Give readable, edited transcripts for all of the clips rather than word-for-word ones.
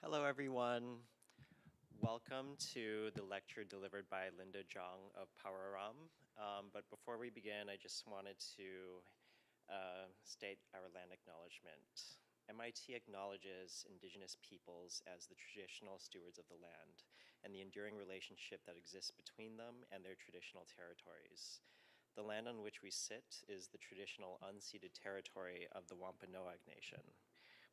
Hello, everyone. Welcome to the lecture delivered by Linda Zhang of Pararaum. But before we begin, I just wanted to state our land acknowledgement. MIT acknowledges indigenous peoples as the traditional stewards of the land and the enduring relationship that exists between them and their traditional territories. The land on which we sit is the traditional unceded territory of the Wampanoag Nation.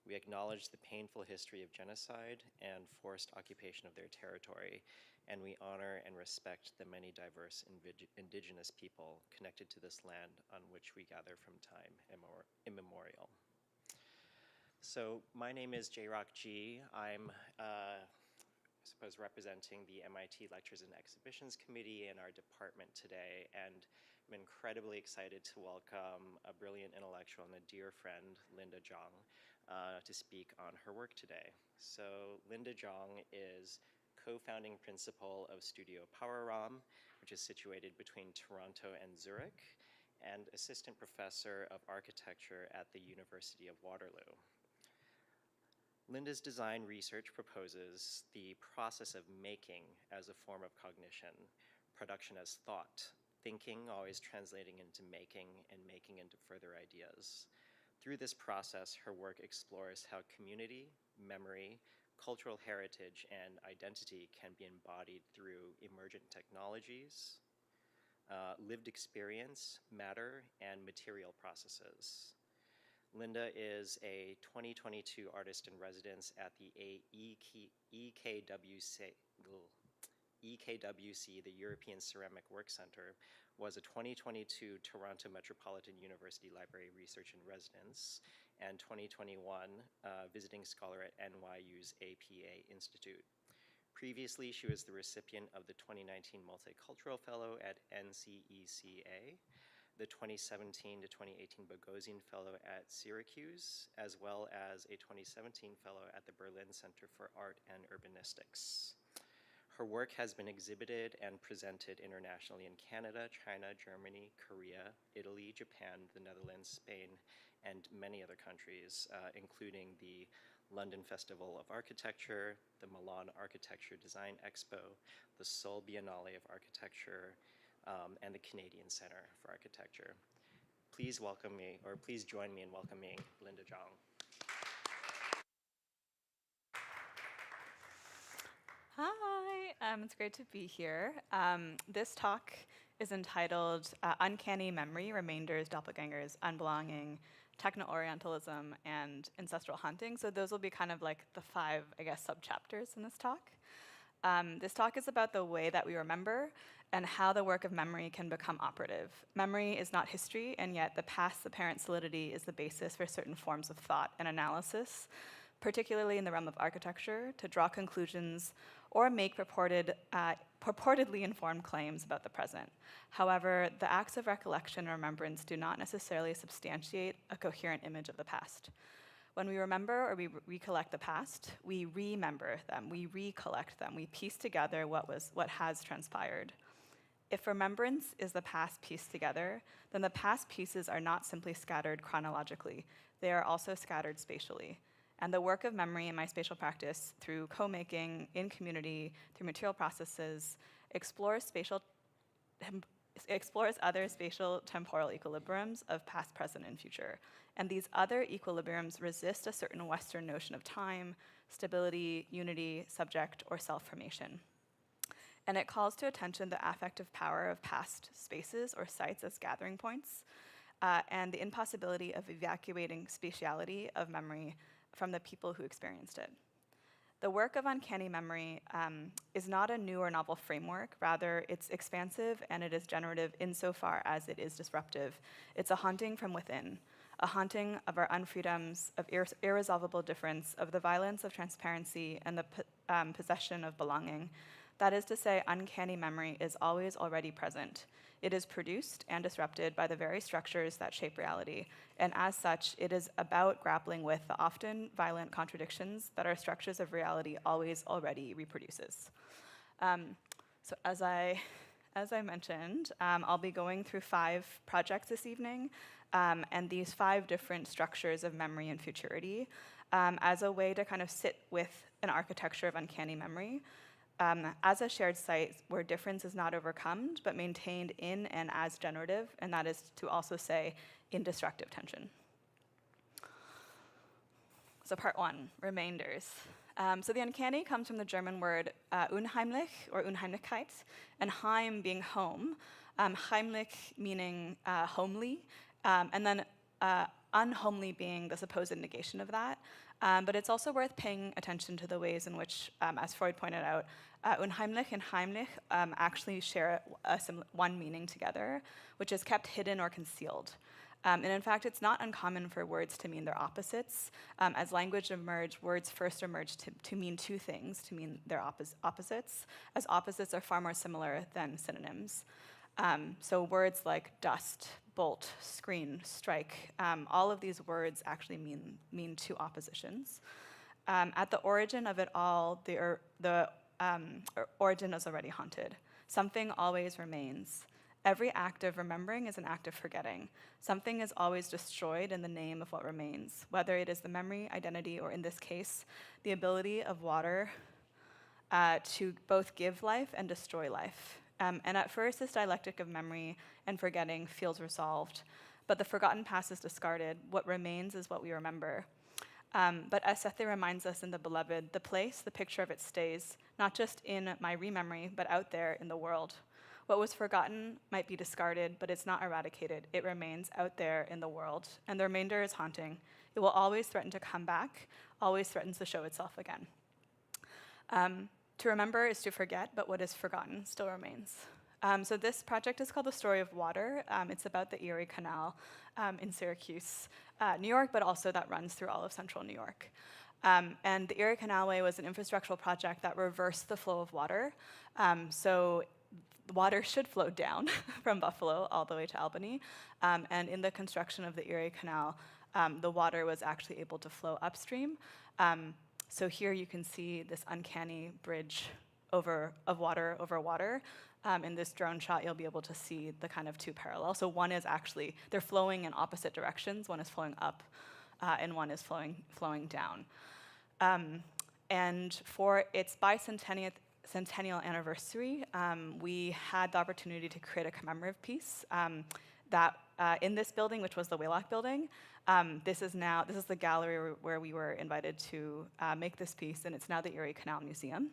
We acknowledge the painful history of genocide and forced occupation of their territory, and we honor and respect the many diverse indigenous people connected to this land on which we gather from time immemorial. So my name is J-Rock G. I'm I suppose representing the MIT Lectures and Exhibitions Committee in our department today, and I'm incredibly excited to welcome a brilliant intellectual and a dear friend, Linda Zhang, to speak on her work today. So Linda Zhang is co-founding principal of Studio Pararaum, which is situated between Toronto and Zurich, and assistant professor of architecture at the University of Waterloo. Linda's design research proposes the process of making as a form of cognition, production as thought, thinking always translating into making, and making into further ideas. Through this process, her work explores how community, memory, cultural heritage, and identity can be embodied through emergent technologies, lived experience, matter, and material processes. Linda is a 2022 artist in residence at the EKWC, the European Ceramic Work Center, was a 2022 Toronto Metropolitan University Library Research in Residence, and 2021 visiting scholar at NYU's APA Institute. Previously, she was the recipient of the 2019 Multicultural Fellow at NCECA, the 2017 to 2018 Bogosian Fellow at Syracuse, as well as a 2017 Fellow at the Berlin Center for Art and Urbanistics. Her work has been exhibited and presented internationally in Canada, China, Germany, Korea, Italy, Japan, the Netherlands, Spain, and many other countries, including the London Festival of Architecture, the Milan Architecture Design Expo, the Seoul Biennale of Architecture, and the Canadian Center for Architecture. Please join me in welcoming Linda Zhang. Hi, it's great to be here. This talk is entitled Uncanny Memory, Remainders, Doppelgängers, Unbelonging, Techno-orientalism, and Ancestral Hunting. So those will be kind of like the 5, subchapters in this talk. This talk is about the way that we remember and how the work of memory can become operative. Memory is not history, and yet the past's apparent solidity is the basis for certain forms of thought and analysis, particularly in the realm of architecture, to draw conclusions or make purportedly informed claims about the present. However, the acts of recollection and remembrance do not necessarily substantiate a coherent image of the past. When we remember or we recollect the past, we remember them, we recollect them, we piece together what has transpired. If remembrance is the past pieced together, then the past pieces are not simply scattered chronologically, they are also scattered spatially. And the work of memory in my spatial practice, through co-making, in community, through material processes, explores other spatial temporal equilibriums of past, present, and future. And these other equilibriums resist a certain Western notion of time, stability, unity, subject, or self-formation. And it calls to attention the affective power of past spaces or sites as gathering points, and the impossibility of evacuating spatiality of memory from the people who experienced it. The work of uncanny memory is not a new or novel framework. Rather, it's expansive and it is generative insofar as it is disruptive. It's a haunting from within, a haunting of our unfreedoms, of irresolvable difference, of the violence of transparency and the possession of belonging. That is to say, uncanny memory is always already present. It is produced and disrupted by the very structures that shape reality, and as such, it is about grappling with the often violent contradictions that our structures of reality always already reproduces. So as I mentioned, I'll be going through 5 projects this evening, and these 5 different structures of memory and futurity as a way to kind of sit with an architecture of uncanny memory, as a shared site where difference is not overcome, but maintained in and as generative, and that is to also say in destructive tension. So part one, remainders. So the uncanny comes from the German word unheimlich, or Unheimlichkeit, and heim being home, heimlich meaning homely, and then unhomely being the supposed negation of that. But it's also worth paying attention to the ways in which, as Freud pointed out, unheimlich and heimlich actually share one meaning together, which is kept hidden or concealed. And in fact, it's not uncommon for words to mean their opposites. As language emerged, words first emerged to mean two things, to mean their opposites, as opposites are far more similar than synonyms. So words like dust, bolt, screen, strike, all of these words actually mean two oppositions. At the origin of it all, the origin is already haunted. Something always remains. Every act of remembering is an act of forgetting. Something is always destroyed in the name of what remains, whether it is the memory, identity, or in this case, the ability of water to both give life and destroy life. And at first, this dialectic of memory and forgetting feels resolved, but the forgotten past is discarded. What remains is what we remember. But as Sethe reminds us in The Beloved, the place, the picture of it stays, not just in my rememory, but out there in the world. What was forgotten might be discarded, but it's not eradicated. It remains out there in the world, and the remainder is haunting. It will always threaten to come back, always threatens to show itself again. To remember is to forget, but what is forgotten still remains. So this project is called The Story of Water. It's about the Erie Canal in Syracuse, New York, but also that runs through all of central New York. And the Erie Canalway was an infrastructural project that reversed the flow of water. So water should flow down from Buffalo all the way to Albany. And in the construction of the Erie Canal, the water was actually able to flow upstream. So here you can see this uncanny bridge of water over water. In this drone shot, you'll be able to see the kind of two parallel. So one is actually, they're flowing in opposite directions. One is flowing up, and one is flowing down. And for its bicentennial anniversary, we had the opportunity to create a commemorative piece that in this building, which was the Waylock building. This is the gallery where we were invited to make this piece, and it's now the Erie Canal Museum.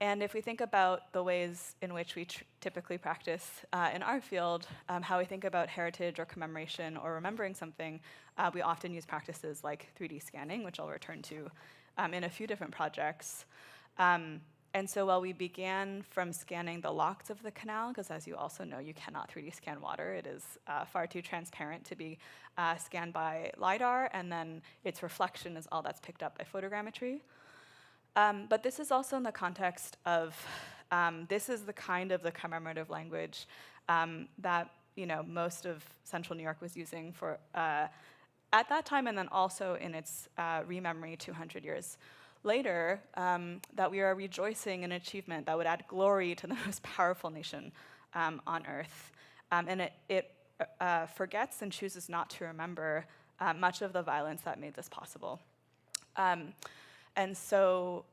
And if we think about the ways in which we typically practice in our field, how we think about heritage or commemoration or remembering something, we often use practices like 3D scanning, which I'll return to in a few different projects. And so while we began from scanning the locks of the canal, because as you also know, you cannot 3D scan water. It is far too transparent to be scanned by LiDAR, and then its reflection is all that's picked up by photogrammetry. But this is also in the context of, this is the kind of the commemorative language that most of central New York was using for at that time, and then also in its rememory 200 years later, that we are rejoicing in achievement that would add glory to the most powerful nation on earth. And it forgets and chooses not to remember much of the violence that made this possible. And so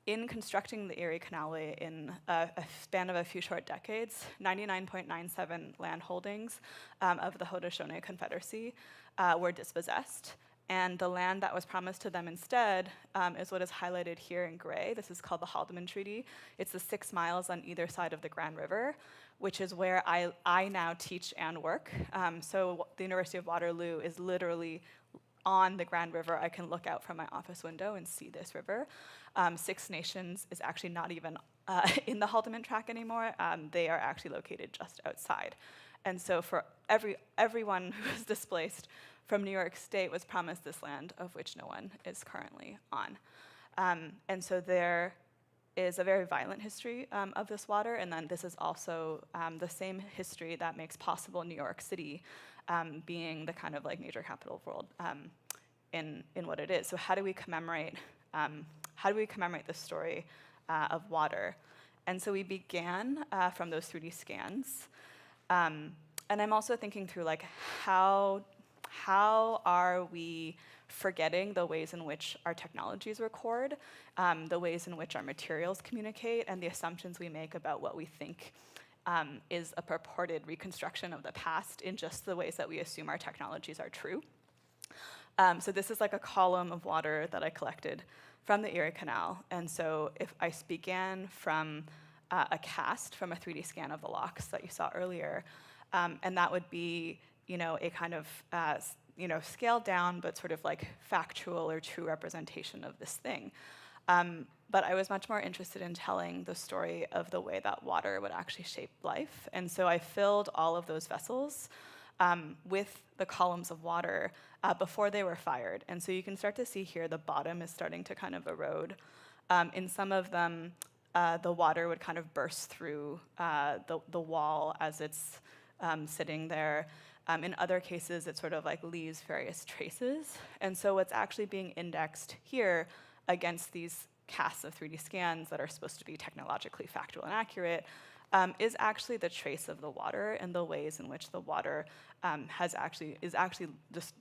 in constructing the Erie Canalway in a span of a few short decades, 99.97 land holdings of the Haudenosaunee Confederacy were dispossessed. And the land that was promised to them instead is what is highlighted here in gray. This is called the Haldeman Treaty. It's the 6 miles on either side of the Grand River, which is where I now teach and work. So the University of Waterloo is literally on the Grand River. I can look out from my office window and see this river. Six Nations is actually not even in the Haldeman track anymore. They are actually located just outside. And so for everyone who was displaced from New York State was promised this land, of which no one is currently on. And so there is a very violent history of this water, and then this is also the same history that makes possible New York City being the kind of like major capital of the world in what it is. So how do we commemorate this story of water? And so we began from those 3D scans. And I'm also thinking through like how are we forgetting the ways in which our technologies record, the ways in which our materials communicate, and the assumptions we make about what we think is a purported reconstruction of the past in just the ways that we assume our technologies are true. So this is like a column of water that I collected from the Erie Canal. And so if I began from a cast, from a 3D scan of the locks that you saw earlier, and that would be, a kind of, scaled down but sort of like factual or true representation of this thing. But I was much more interested in telling the story of the way that water would actually shape life. And so I filled all of those vessels with the columns of water before they were fired. And so you can start to see here the bottom is starting to kind of erode. In some of them, the water would kind of burst through the wall as it's sitting there. In other cases, it sort of like leaves various traces. And so what's actually being indexed here against these casts of 3D scans that are supposed to be technologically factual and accurate is actually the trace of the water and the ways in which the water is actually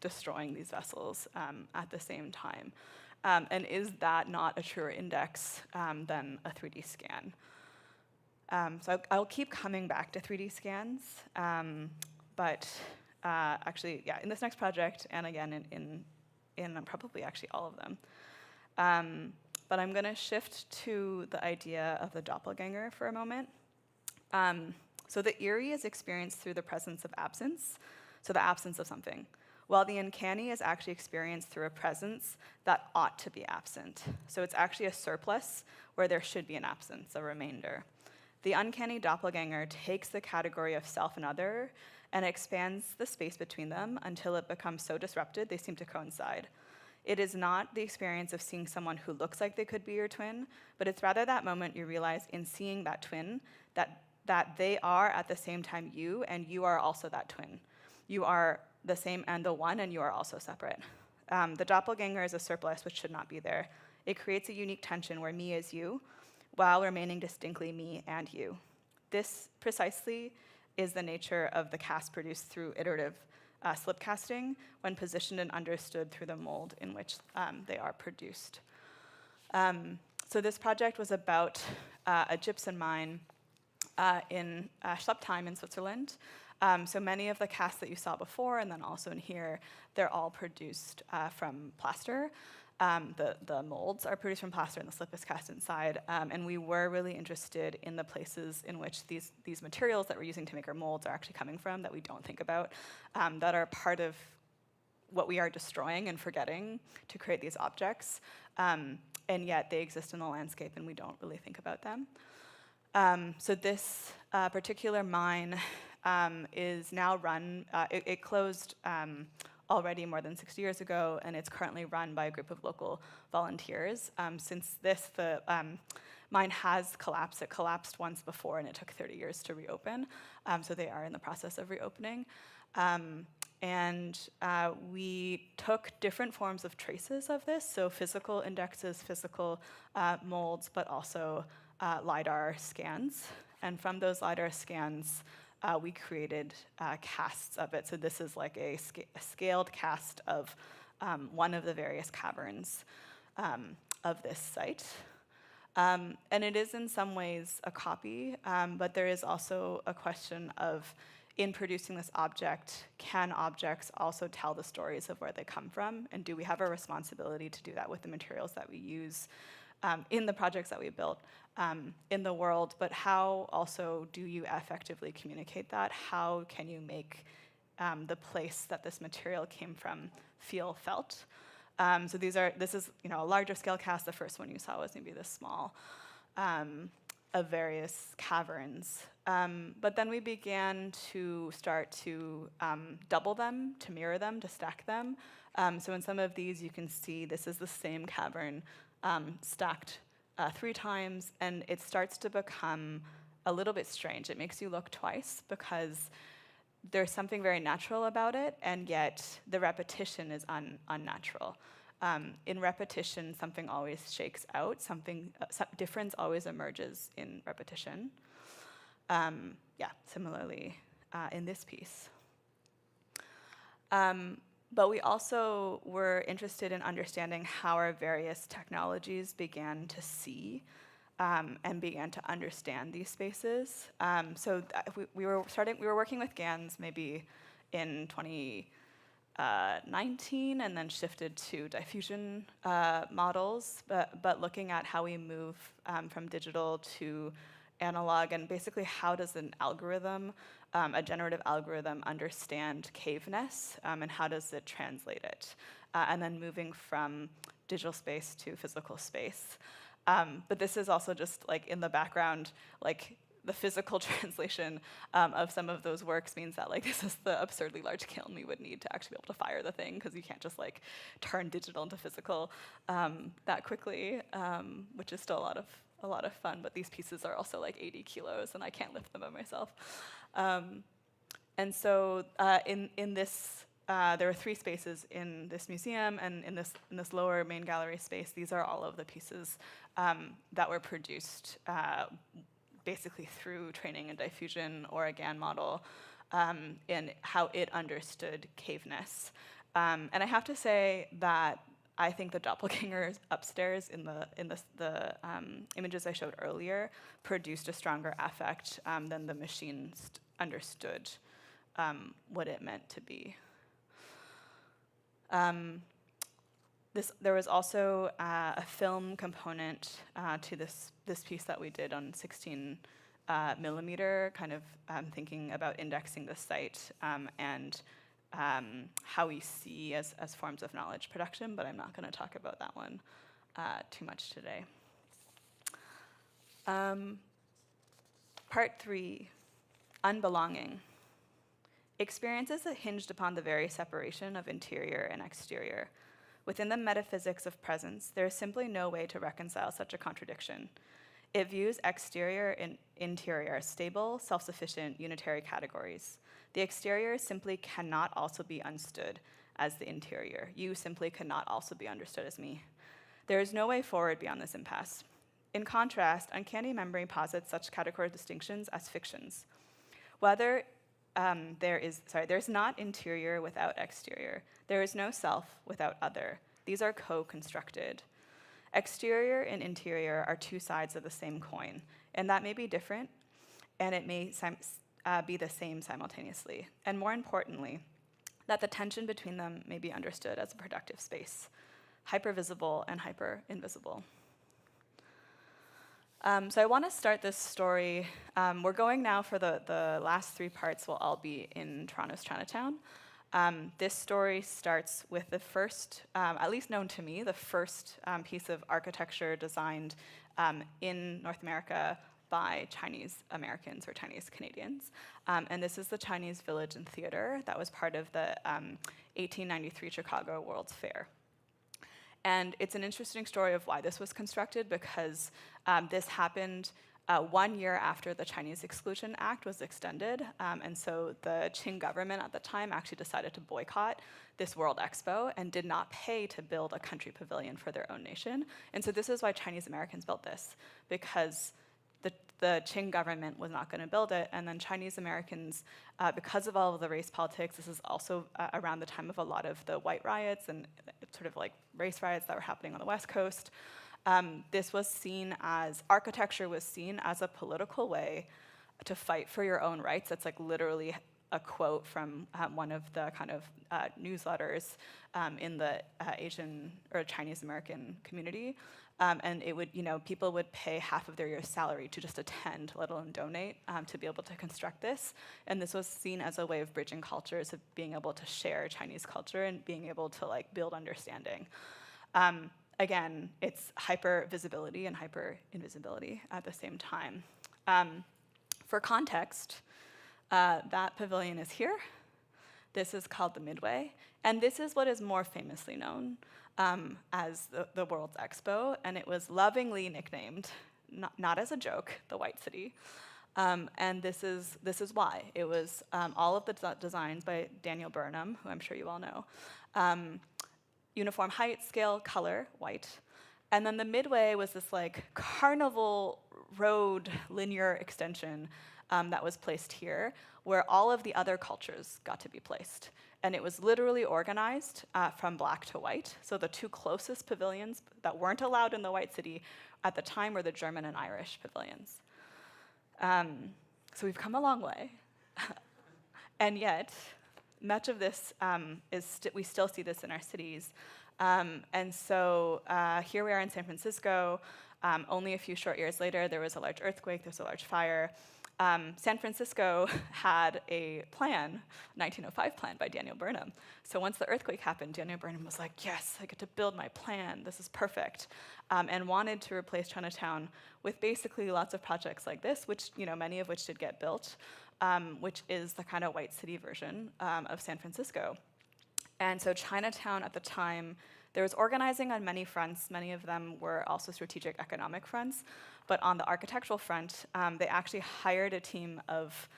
destroying these vessels at the same time. And is that not a truer index than a 3D scan? So I'll keep coming back to 3D scans, but actually, yeah, in this next project, and again in probably actually all of them. But I'm going to shift to the idea of the doppelganger for a moment. So the eerie is experienced through the presence of absence, so the absence of something, while the uncanny is actually experienced through a presence that ought to be absent. So it's actually a surplus where there should be an absence, a remainder. The uncanny doppelganger takes the category of self and other and expands the space between them until it becomes so disrupted they seem to coincide. It is not the experience of seeing someone who looks like they could be your twin, but it's rather that moment you realize in seeing that twin that they are at the same time you, and you are also that twin. You are the same and the one, and you are also separate. The doppelganger is a surplus which should not be there. It creates a unique tension where me is you, while remaining distinctly me and you. This precisely is the nature of the cast produced through iterative slip casting when positioned and understood through the mold in which they are produced. So this project was about a gypsum mine in Schleppheim in Switzerland. So many of the casts that you saw before and then also in here, they're all produced from plaster. The molds are produced from plaster and the slip is cast inside. And we were really interested in the places in which these materials that we're using to make our molds are actually coming from that we don't think about, that are part of what we are destroying and forgetting to create these objects. And yet they exist in the landscape and we don't really think about them. So this particular mine is now run, it closed already more than 60 years ago, and it's currently run by a group of local volunteers. Since the mine has collapsed, it collapsed once before and it took 30 years to reopen, so they are in the process of reopening. And we took different forms of traces of this, so physical indexes, physical molds, but also LiDAR scans. And from those LiDAR scans, we created casts of it. So this is like a scaled cast of one of the various caverns of this site. And it is in some ways a copy, but there is also a question of, in producing this object, can objects also tell the stories of where they come from? And do we have a responsibility to do that with the materials that we use in the projects that we built in the world? But how also do you effectively communicate that? How can you make the place that this material came from feel felt? So this is a larger scale cast. The first one you saw was maybe this small of various caverns. But then we began to start to double them, to mirror them, to stack them. So in some of these you can see this is the same cavern stacked 3 times, and it starts to become a little bit strange. It makes you look twice because there's something very natural about it, and yet the repetition is unnatural. In repetition, something always shakes out. Difference always emerges in repetition. Similarly in this piece. But we also were interested in understanding how our various technologies began to see and began to understand these spaces. We were working with GANs maybe in 2019, and then shifted to diffusion models, but looking at how we move from digital to analog, and basically how does an algorithm, a generative algorithm, understand caveness, and how does it translate it? And then moving from digital space to physical space. But this is also just like in the background, like the physical translation of some of those works means that like this is the absurdly large kiln we would need to actually be able to fire the thing, because you can't just like turn digital into physical that quickly, which is still a lot of fun. But these pieces are also like 80 kilos, and I can't lift them by myself. And so in this. There are 3 spaces in this museum, and in this lower main gallery space, these are all of the pieces that were produced basically through training in diffusion or a GAN model, in how it understood caveness. And I have to say that I think the doppelgangers upstairs in the images I showed earlier produced a stronger affect than the machine understood what it meant to be. There was also a film component to this piece that we did on 16 millimeter, kind of thinking about indexing the site and how we see as forms of knowledge production, but I'm not going to talk about that one too much today. Part 3, Unbelonging. Experiences that hinged upon the very separation of interior and exterior. Within the metaphysics of presence, there is simply no way to reconcile such a contradiction. It views exterior and interior as stable, self-sufficient, unitary categories. The exterior simply cannot also be understood as the interior. You simply cannot also be understood as me. There is no way forward beyond this impasse. In contrast, uncanny memory posits such categorical distinctions as fictions. Whether there's not interior without exterior. There is no self without other. These are co-constructed. Exterior and interior are 2 sides of the same coin, and that may be different, and it may be the same simultaneously. And more importantly, that the tension between them may be understood as a productive space, hyper-visible and hyper-invisible. So I want to start this story. We're going now for the last 3 parts will all be in Toronto's Chinatown. This story starts with the first, at least known to me, the first piece of architecture designed in North America by Chinese Americans or Chinese Canadians. And this is the Chinese Village and Theater that was part of the 1893 Chicago World's Fair. And it's an interesting story of why this was constructed, because this happened 1 year after the Chinese Exclusion Act was extended. And so the Qing government at the time actually decided to boycott this World Expo and did not pay to build a country pavilion for their own nation. And so this is why Chinese Americans built this, because the Qing government was not going to build it, and then Chinese Americans, because of all of the race politics, this is also around the time of a lot of the white riots and sort of like race riots that were happening on the West Coast. This was seen as, architecture was seen as a political way to fight for your own rights. That's like literally a quote from one of the kind of newsletters in the Asian or Chinese American community. And it would, people would pay half of their year's salary to just attend, let alone donate, to be able to construct this. And this was seen as a way of bridging cultures, of being able to share Chinese culture and being able to like build understanding. Again, it's hyper-visibility and hyper-invisibility at the same time. For context, that pavilion is here. This is called the Midway. And this is what is more famously known as the World's Expo, and it was lovingly nicknamed, not as a joke, the White City. And this is why. It was all of the designs by Daniel Burnham, who I'm sure you all know. Uniform height, scale, color, white. And then the Midway was this like carnival road linear extension that was placed here, where all of the other cultures got to be placed. And it was literally organized from black to white. So the two closest pavilions that weren't allowed in the White City at the time were the German and Irish pavilions. So we've come a long way. And yet, much of this we still see this in our cities. And so here we are in San Francisco. Only a few short years later, there was a large earthquake, there was a large fire. San Francisco had a plan, 1905 plan by Daniel Burnham. So once the earthquake happened, Daniel Burnham was like, yes, I get to build my plan, this is perfect, and wanted to replace Chinatown with basically lots of projects like this, which, many of which did get built, which is the kind of White City version of San Francisco. And so Chinatown at the time, there was organizing on many fronts. Many of them were also strategic economic fronts. But on the architectural front, they actually hired a team of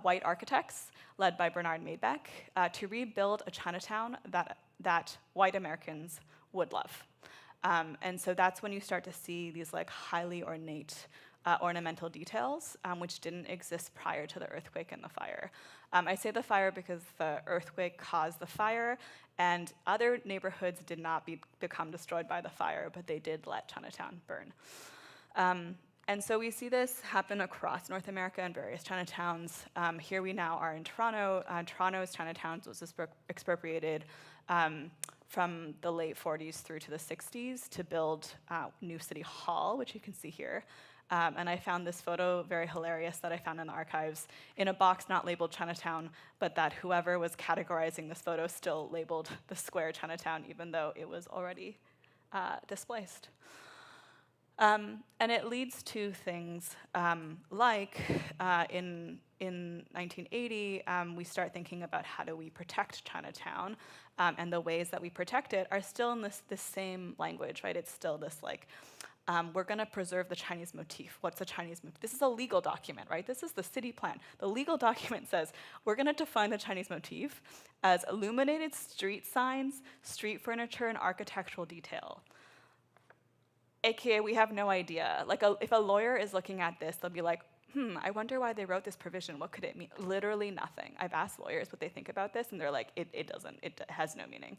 white architects led by Bernard Maybeck to rebuild a Chinatown that white Americans would love. And so that's when you start to see these highly ornate ornamental details, which didn't exist prior to the earthquake and the fire. I say the fire because the earthquake caused the fire, and other neighborhoods did not become destroyed by the fire, but they did let Chinatown burn. And so we see this happen across North America in various Chinatowns. Here we now are in Toronto. Toronto's Chinatown was expropriated from the late 40s through to the 60s to build New City Hall, which you can see here. And I found this photo very hilarious that I found in the archives in a box not labeled Chinatown, but that whoever was categorizing this photo still labeled the square Chinatown, even though it was already displaced. And it leads to things like in 1980, we start thinking about how do we protect Chinatown, and the ways that we protect it are still in this same language, right? It's still this we're going to preserve the Chinese motif. What's a Chinese motif? This is a legal document, right? This is the city plan. The legal document says we're going to define the Chinese motif as illuminated street signs, street furniture, and architectural detail. AKA, we have no idea. If a lawyer is looking at this, they'll be like, I wonder why they wrote this provision. What could it mean? Literally nothing. I've asked lawyers what they think about this, and they're like, it has no meaning.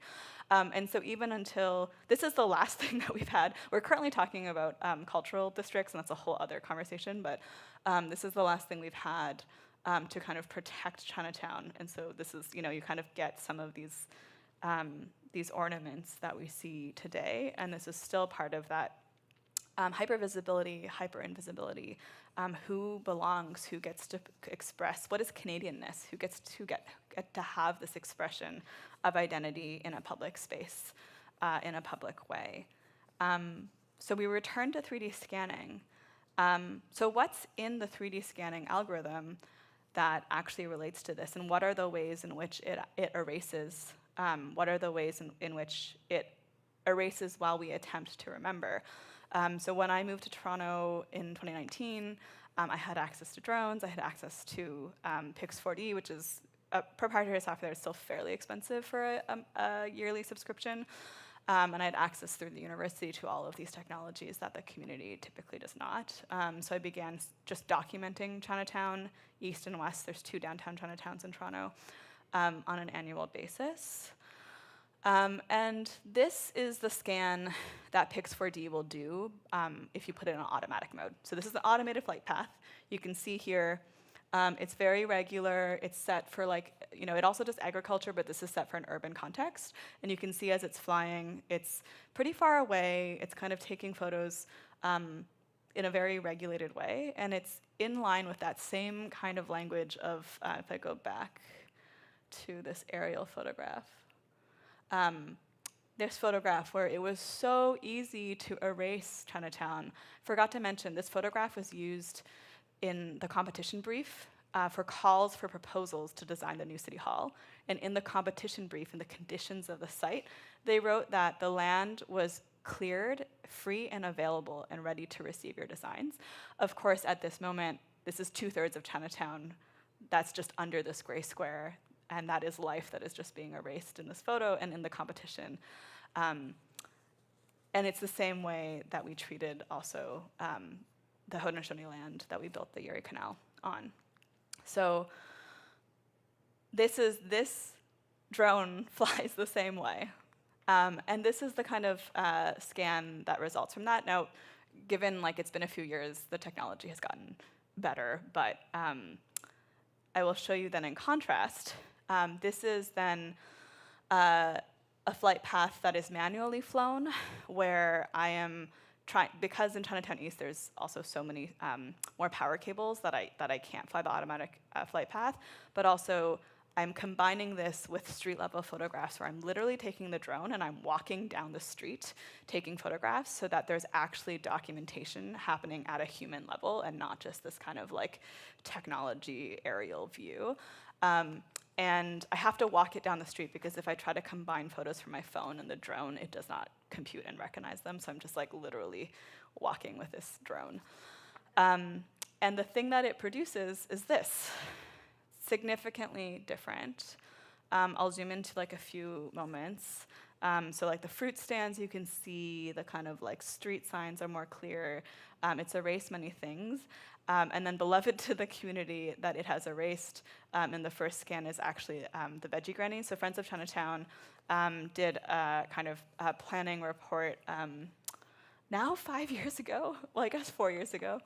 And so even until, this is the last thing that we've had. We're currently talking about cultural districts, and that's a whole other conversation, but this is the last thing we've had to kind of protect Chinatown. And so this is, you kind of get some of these ornaments that we see today, and this is still part of that hypervisibility, hyperinvisibility, who belongs, who gets to express, what is Canadianness, who gets to get to have this expression of identity in a public space, in a public way. So we return to 3D scanning. So what's in the 3D scanning algorithm that actually relates to this, and what are the ways in which it erases? What are the ways in which it erases while we attempt to remember? So when I moved to Toronto in 2019, I had access to drones, I had access to Pix4D, which is a proprietary software that's still fairly expensive for a yearly subscription. And I had access through the university to all of these technologies that the community typically does not. So I began just documenting Chinatown East and West. There's 2 downtown Chinatowns in Toronto on an annual basis. And this is the scan that Pix4D will do if you put it in automatic mode. So this is the automated flight path. You can see here, it's very regular. It's set for it also does agriculture, but this is set for an urban context. And you can see as it's flying, it's pretty far away. It's kind of taking photos in a very regulated way. And it's in line with that same kind of language of, if I go back to this aerial photograph, this photograph where it was so easy to erase Chinatown. Forgot to mention, this photograph was used in the competition brief for calls for proposals to design the new City Hall. And in the competition brief, in the conditions of the site, they wrote that the land was cleared, free and available, and ready to receive your designs. Of course, at this moment, this is 2/3 of Chinatown that's just under this gray square. And that is life that is just being erased in this photo and in the competition. And it's the same way that we treated also the Haudenosaunee land that we built the Erie Canal on. So this drone flies the same way. And this is the kind of scan that results from that. Now, given like it's been a few years, the technology has gotten better, but I will show you then in contrast. This is then a flight path that is manually flown, where I am trying, because in Chinatown East there's also so many more power cables that I can't fly the automatic flight path, but also I'm combining this with street level photographs where I'm literally taking the drone and I'm walking down the street taking photographs so that there's actually documentation happening at a human level and not just this kind of like technology aerial view. And I have to walk it down the street because if I try to combine photos from my phone and the drone, it does not compute and recognize them. So I'm just like literally walking with this drone. And the thing that it produces is this. Significantly different. I'll zoom into like a few moments. So like the fruit stands, you can see the kind of like street signs are more clear. It's erased many things. And then beloved to the community that it has erased in the first scan is actually the veggie grannies. So Friends of Chinatown did a kind of planning report now 5 years ago, well I guess 4 years ago.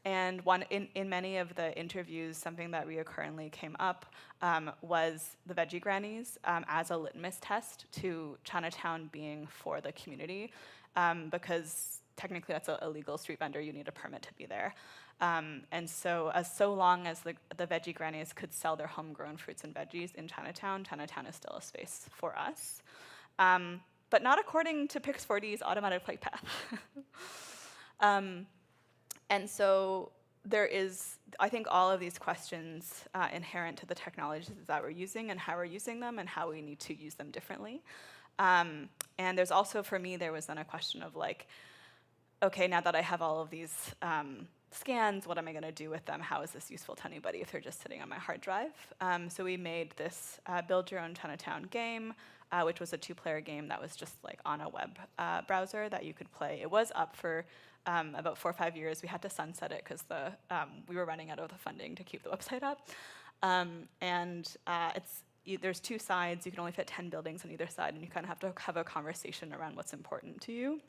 And in many of the interviews, something that reoccurringly came up was the veggie grannies as a litmus test to Chinatown being for the community, because technically that's a legal street vendor, you need a permit to be there. And so long as the veggie grannies could sell their homegrown fruits and veggies in Chinatown, Chinatown is still a space for us. But not according to Pix4D's automatic flight path. And so there is, I think, all of these questions inherent to the technologies that we're using and how we're using them and how we need to use them differently. And there's also, for me, there was then a question of like, okay, now that I have all of these scans, what am I going to do with them? How is this useful to anybody if they're just sitting on my hard drive? So we made this Build Your Own Chinatown game, which was a 2-player game that was just like on a web browser that you could play. It was up for about 4 or 5 years. We had to sunset it because we were running out of the funding to keep the website up. There's 2 sides. You can only fit 10 buildings on either side, and you kind of have to have a conversation around what's important to you.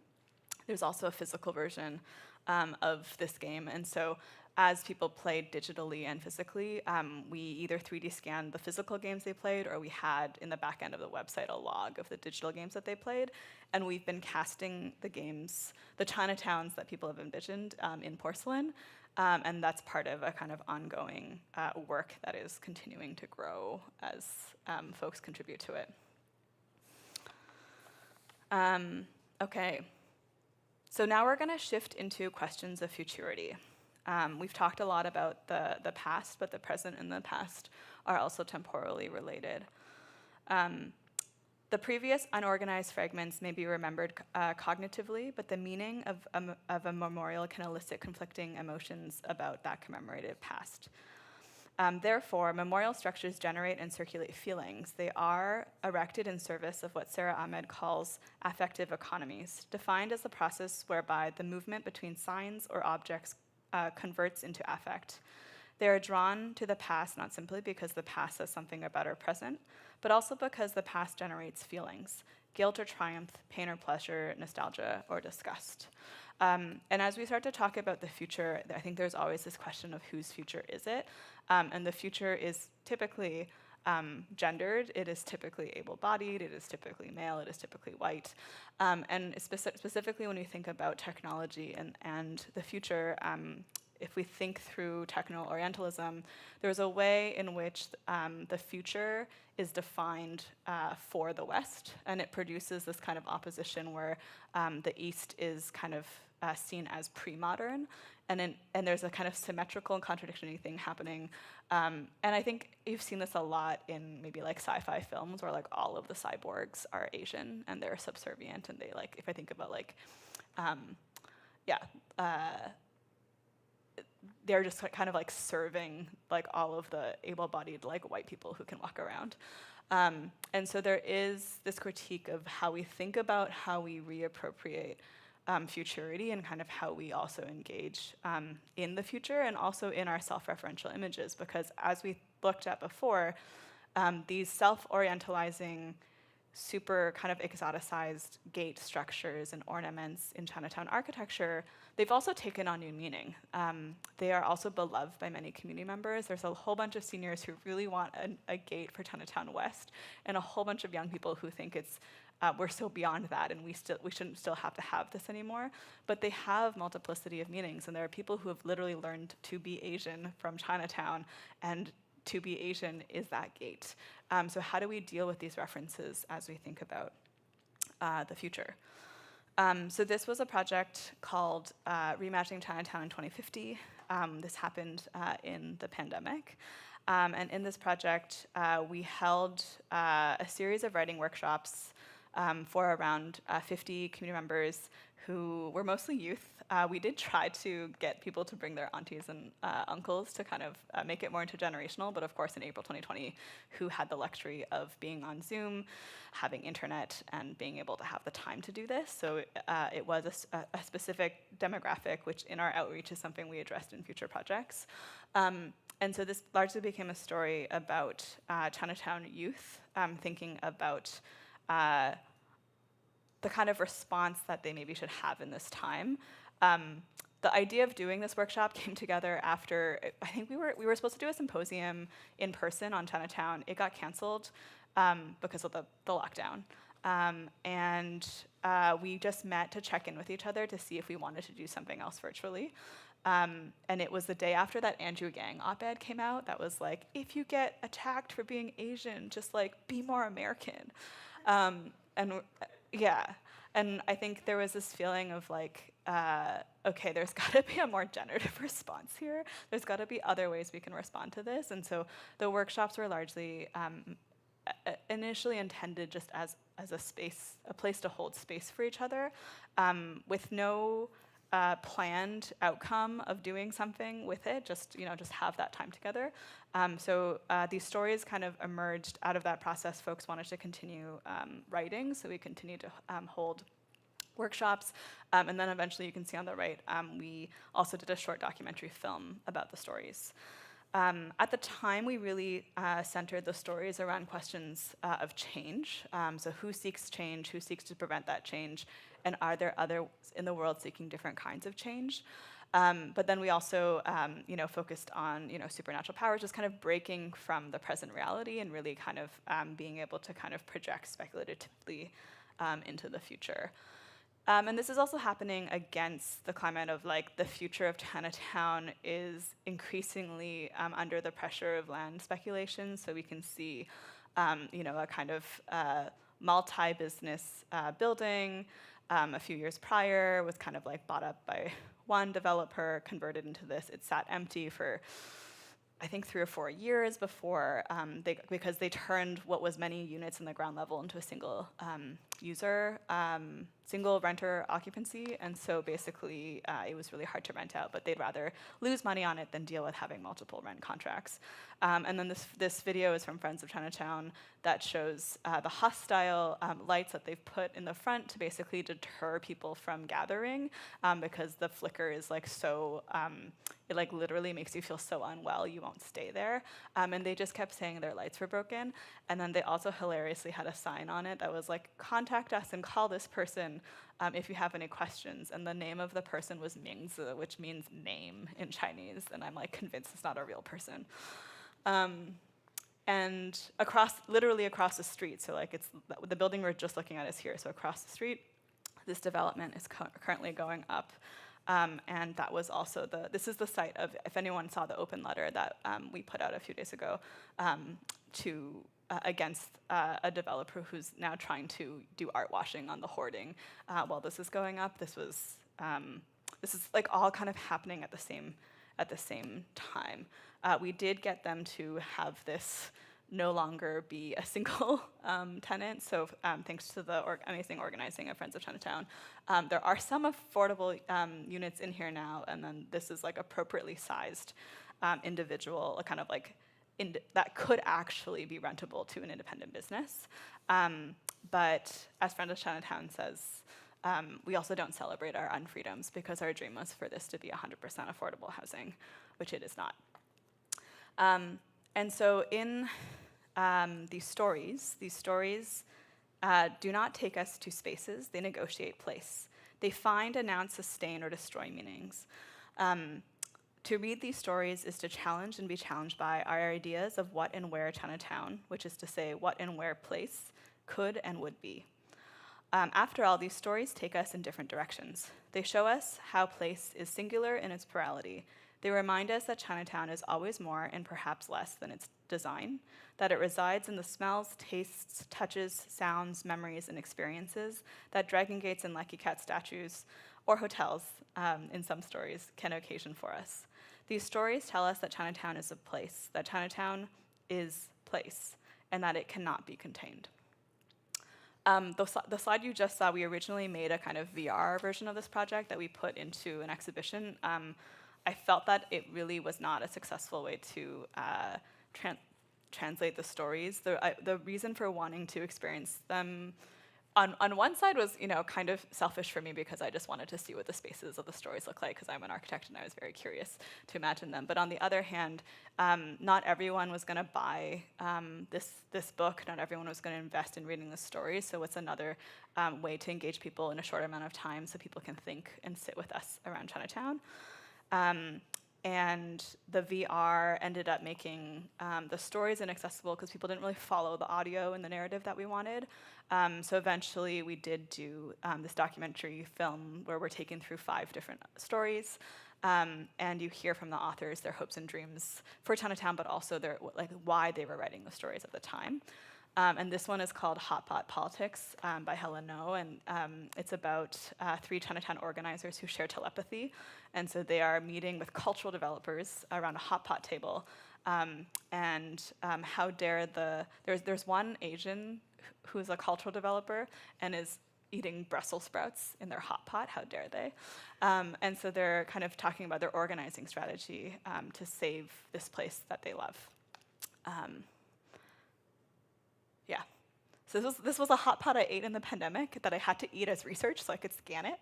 There's also a physical version of this game, and so as people played digitally and physically, we either 3D scanned the physical games they played, or we had in the back end of the website a log of the digital games that they played. And we've been casting the games, the Chinatowns that people have envisioned in porcelain. And that's part of a kind of ongoing work that is continuing to grow as folks contribute to it. Okay. So now we're going to shift into questions of futurity. We've talked a lot about the past, but the present and the past are also temporally related. The previous unorganized fragments may be remembered cognitively, but the meaning of a memorial can elicit conflicting emotions about that commemorated past. Therefore, memorial structures generate and circulate feelings. They are erected in service of what Sarah Ahmed calls affective economies, defined as the process whereby the movement between signs or objects converts into affect. They are drawn to the past not simply because the past says something about our present, but also because the past generates feelings, guilt or triumph, pain or pleasure, nostalgia or disgust. And as we start to talk about the future, I think there's always this question of whose future is it? And the future is typically gendered, it is typically able-bodied, it is typically male, it is typically white. And specifically when we think about technology and the future, if we think through techno-orientalism, there's a way in which the future is defined for the West, and it produces this kind of opposition where the East is kind of seen as pre-modern, and there's a kind of symmetrical and contradictory thing happening. And I think you've seen this a lot in maybe like sci-fi films where like all of the cyborgs are Asian and they're subservient, and they like, if I think about like, they're just kind of like serving like all of the able-bodied like white people who can walk around. And so there is this critique of how we think about how we reappropriate futurity and kind of how we also engage in the future and also in our self-referential images. Because as we looked at before, these self-orientalizing, super kind of exoticized gate structures and ornaments in Chinatown architecture, they've also taken on new meaning. They are also beloved by many community members. There's a whole bunch of seniors who really want a gate for Chinatown West, and a whole bunch of young people who think it's we're so beyond that, and we shouldn't still have to have this anymore. But they have multiplicity of meanings, and there are people who have literally learned to be Asian from Chinatown, and to be Asian is that gate. So how do we deal with these references as we think about the future? So this was a project called Reimagining Chinatown in 2050. This happened in the pandemic. And in this project, we held a series of writing workshops for around 50 community members who were mostly youth. We did try to get people to bring their aunties and uncles to kind of make it more intergenerational, but of course in April 2020, who had the luxury of being on Zoom, having internet, and being able to have the time to do this. So it was a specific demographic, which in our outreach is something we addressed in future projects. And so this largely became a story about Chinatown youth, thinking about the kind of response that they maybe should have in this time. The idea of doing this workshop came together after, I think we were supposed to do a symposium in person on Chinatown. It got canceled because of the lockdown. And we just met to check in with each other to see if we wanted to do something else virtually. And it was the day after that Andrew Yang op-ed came out that was like, if you get attacked for being Asian, just like be more American. Yeah, and I think there was this feeling of like, okay, there's got to be a more generative response here. There's got to be other ways we can respond to this. And so the workshops were largely initially intended just as a place to hold space for each other, with no planned outcome of doing something with it, just have that time together. So these stories kind of emerged out of that process. Folks wanted to continue writing, so we continued to hold workshops. And then eventually, you can see on the right, we also did a short documentary film about the stories. At the time, we really centered the stories around questions of change. So who seeks change, who seeks to prevent that change, and are there others in the world seeking different kinds of change? But then we also focused on supernatural powers, just kind of breaking from the present reality and really kind of being able to kind of project speculatively into the future. And this is also happening against the climate of like the future of Chinatown is increasingly under the pressure of land speculation. So we can see, a kind of multi-business building a few years prior was kind of like bought up by one developer, converted into this. It sat empty for, I think, 3 or 4 years before because they turned what was many units in the ground level into a single single renter occupancy, and so basically it was really hard to rent out, but they'd rather lose money on it than deal with having multiple rent contracts. And then this video is from Friends of Chinatown that shows the hostile lights that they've put in the front to basically deter people from gathering, because the flicker is like so, it like literally makes you feel so unwell, you won't stay there. And they just kept saying their lights were broken. And then they also hilariously had a sign on it that was like, contact us and call this person if you have any questions. And the name of the person was Mingzi, which means name in Chinese. And I'm like convinced it's not a real person. And literally across the street, so like the building we're just looking at is here. So across the street, this development is currently going up. And that was also this is the site of, if anyone saw the open letter that we put out a few days ago against a developer who's now trying to do art washing on the hoarding while this is going up. This is like all kind of happening at the same time. We did get them to have this no longer be a single tenant. So thanks to the amazing organizing of Friends of Chinatown, there are some affordable units in here now, and then this is like appropriately sized individual, kind of like that could actually be rentable to an independent business. But as Friends of Chinatown says, we also don't celebrate our unfreedoms because our dream was for this to be 100% affordable housing, which it is not. And so in these stories do not take us to spaces, they negotiate place. They find, announce, sustain, or destroy meanings. To read these stories is to challenge and be challenged by our ideas of what and where Chinatown, which is to say what and where place, could and would be. After all, these stories take us in different directions. They show us how place is singular in its plurality. They remind us that Chinatown is always more and perhaps less than its design, that it resides in the smells, tastes, touches, sounds, memories, and experiences that Dragon Gates and Lucky Cat statues or hotels, in some stories, can occasion for us. These stories tell us that Chinatown is a place, that Chinatown is place, and that it cannot be contained. The slide you just saw, we originally made a kind of VR version of this project that we put into an exhibition. I felt that it really was not a successful way to translate the stories. The reason for wanting to experience them on one side was, kind of selfish for me because I just wanted to see what the spaces of the stories look like because I'm an architect and I was very curious to imagine them. But on the other hand, not everyone was going to buy this book. Not everyone was going to invest in reading the stories. So it's another way to engage people in a short amount of time so people can think and sit with us around Chinatown. And the VR ended up making the stories inaccessible because people didn't really follow the audio and the narrative that we wanted. So eventually we did do this documentary film where we're taken through 5 different stories. And you hear from the authors their hopes and dreams for Chinatown, but also why they were writing the stories at the time. And this one is called Hot Pot Politics by Helen No, and it's about 3 Chinatown organizers who share telepathy. And so they are meeting with cultural developers around a hot pot table. How dare there's one Asian who's a cultural developer and is eating Brussels sprouts in their hot pot, how dare they? And so they're kind of talking about their organizing strategy to save this place that they love. Yeah. So this was a hot pot I ate in the pandemic that I had to eat as research so I could scan it.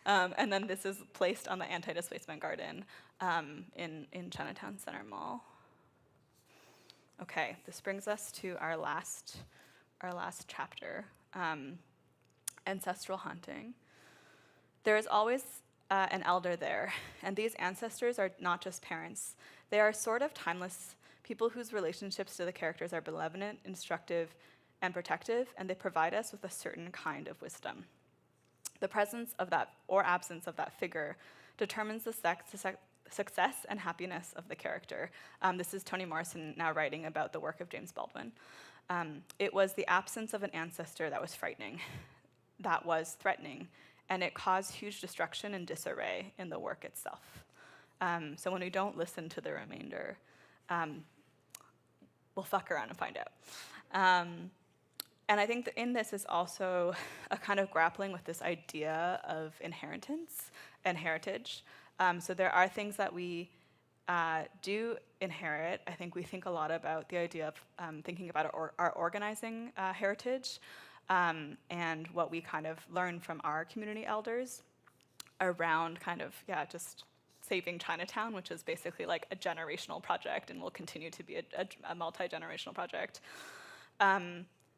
And then this is placed on the anti-displacement garden in Chinatown Center Mall. Okay, this brings us to our last chapter, ancestral hunting. There is always an elder there, and these ancestors are not just parents. They are sort of timeless people whose relationships to the characters are benevolent, instructive, and protective, and they provide us with a certain kind of wisdom. The presence of that or absence of that figure determines the success and happiness of the character. This is Toni Morrison now writing about the work of James Baldwin. It was the absence of an ancestor that was frightening, that was threatening, and it caused huge destruction and disarray in the work itself. So when we don't listen to the remainder, we'll fuck around and find out. And I think that in this is also a kind of grappling with this idea of inheritance and heritage. So there are things that we do inherit. I think we think a lot about the idea of thinking about our organizing heritage and what we kind of learn from our community elders around kind of, just saving Chinatown, which is basically like a generational project and will continue to be a multi-generational project.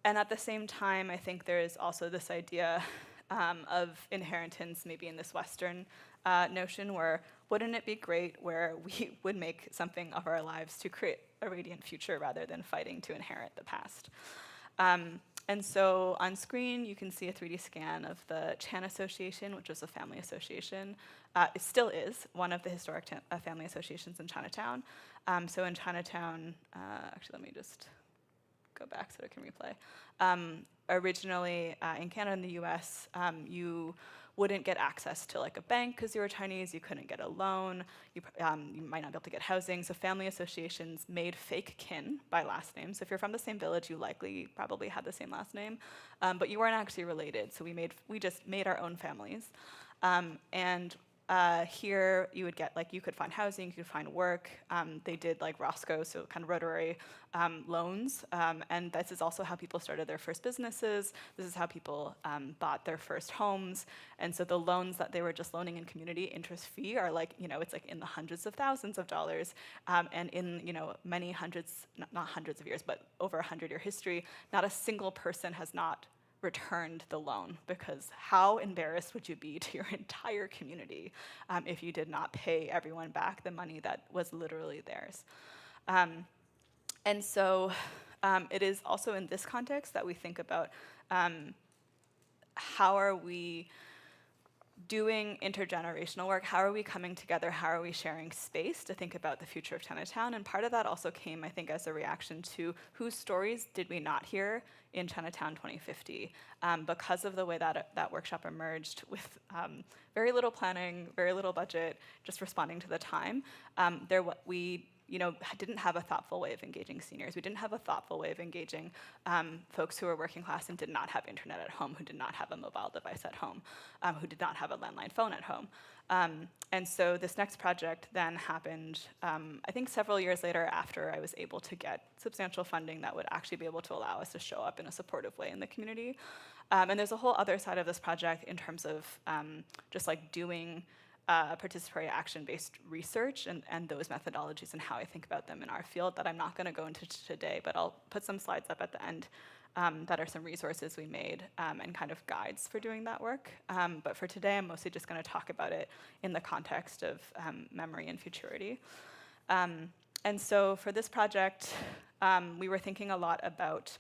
And at the same time, I think there is also this idea of inheritance, maybe in this Western notion, where wouldn't it be great where we would make something of our lives to create a radiant future rather than fighting to inherit the past. And so on screen, you can see a 3D scan of the Chan Association, which was a family association. It still is one of the historic family associations in Chinatown. So in Chinatown, actually, let me just go back so I can replay. Originally, in Canada and the US, you wouldn't get access to like a bank because you were Chinese, you couldn't get a loan, you might not be able to get housing, so family associations made fake kin by last name. So if you're from the same village, you probably had the same last name, but you weren't actually related, so we just made our own families. And here you would get, like, you could find housing, you could find work. They did like Roscoe, so kind of rotary loans. And this is also how people started their first businesses. This is how people bought their first homes. And so the loans that they were just loaning in community interest fee are like, it's like in the hundreds of thousands of dollars. And in, many hundreds, not hundreds of years, but over a 100-year history, not a single person has not returned the loan, because how embarrassed would you be to your entire community if you did not pay everyone back the money that was literally theirs? And so it is also in this context that we think about how are we doing intergenerational work, how are we coming together, how are we sharing space to think about the future of Chinatown? And part of that also came, I think, as a reaction to whose stories did we not hear in Chinatown 2050, because of the way that that workshop emerged with very little planning, very little budget, just responding to the time. We didn't have a thoughtful way of engaging seniors. We didn't have a thoughtful way of engaging folks who were working class and did not have internet at home, who did not have a mobile device at home, who did not have a landline phone at home. And so this next project then happened, I think several years later, after I was able to get substantial funding that would actually be able to allow us to show up in a supportive way in the community. And there's a whole other side of this project in terms of just like doing participatory action-based research and those methodologies and how I think about them in our field that I'm not going to go into today, but I'll put some slides up at the end that are some resources we made and kind of guides for doing that work. But for today, I'm mostly just going to talk about it in the context of memory and futurity. And so for this project, we were thinking a lot about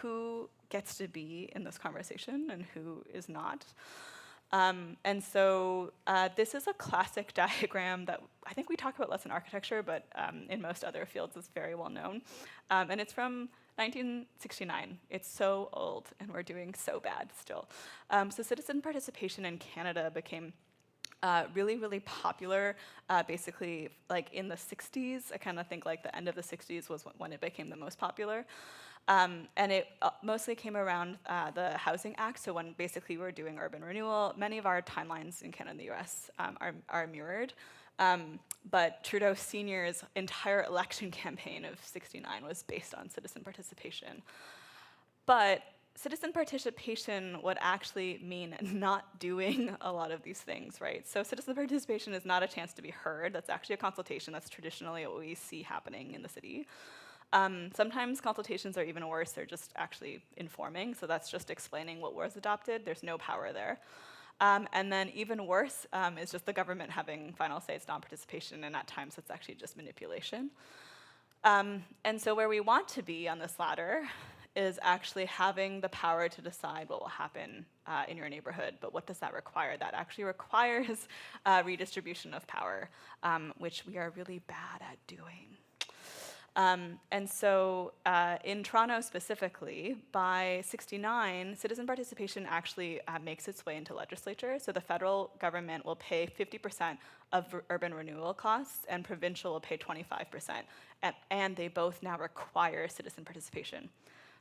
who gets to be in this conversation and who is not. And so this is a classic diagram that I think we talk about less in architecture, but in most other fields is very well known. And it's from 1969. It's so old, and we're doing so bad still. So citizen participation in Canada became really, really popular, basically like in the 60s. I kind of think like the end of the 60s was when it became the most popular. And it mostly came around the Housing Act, so when basically we were doing urban renewal. Many of our timelines in Canada and the US are mirrored. But Trudeau Sr.'s entire election campaign of '69 was based on citizen participation. But citizen participation would actually mean not doing a lot of these things, right? So citizen participation is not a chance to be heard. That's actually a consultation. That's traditionally what we see happening in the city. Sometimes consultations are even worse. They're just actually informing. So that's just explaining what was adopted. There's no power there. And then even worse is just the government having final say. It's non-participation, and at times it's actually just manipulation. And so where we want to be on this ladder is actually having the power to decide what will happen in your neighborhood. But what does that require? That actually requires redistribution of power, which we are really bad at doing. And so in Toronto specifically, by '69, citizen participation actually makes its way into legislature. So the federal government will pay 50% of urban renewal costs, and provincial will pay 25%. And they both now require citizen participation.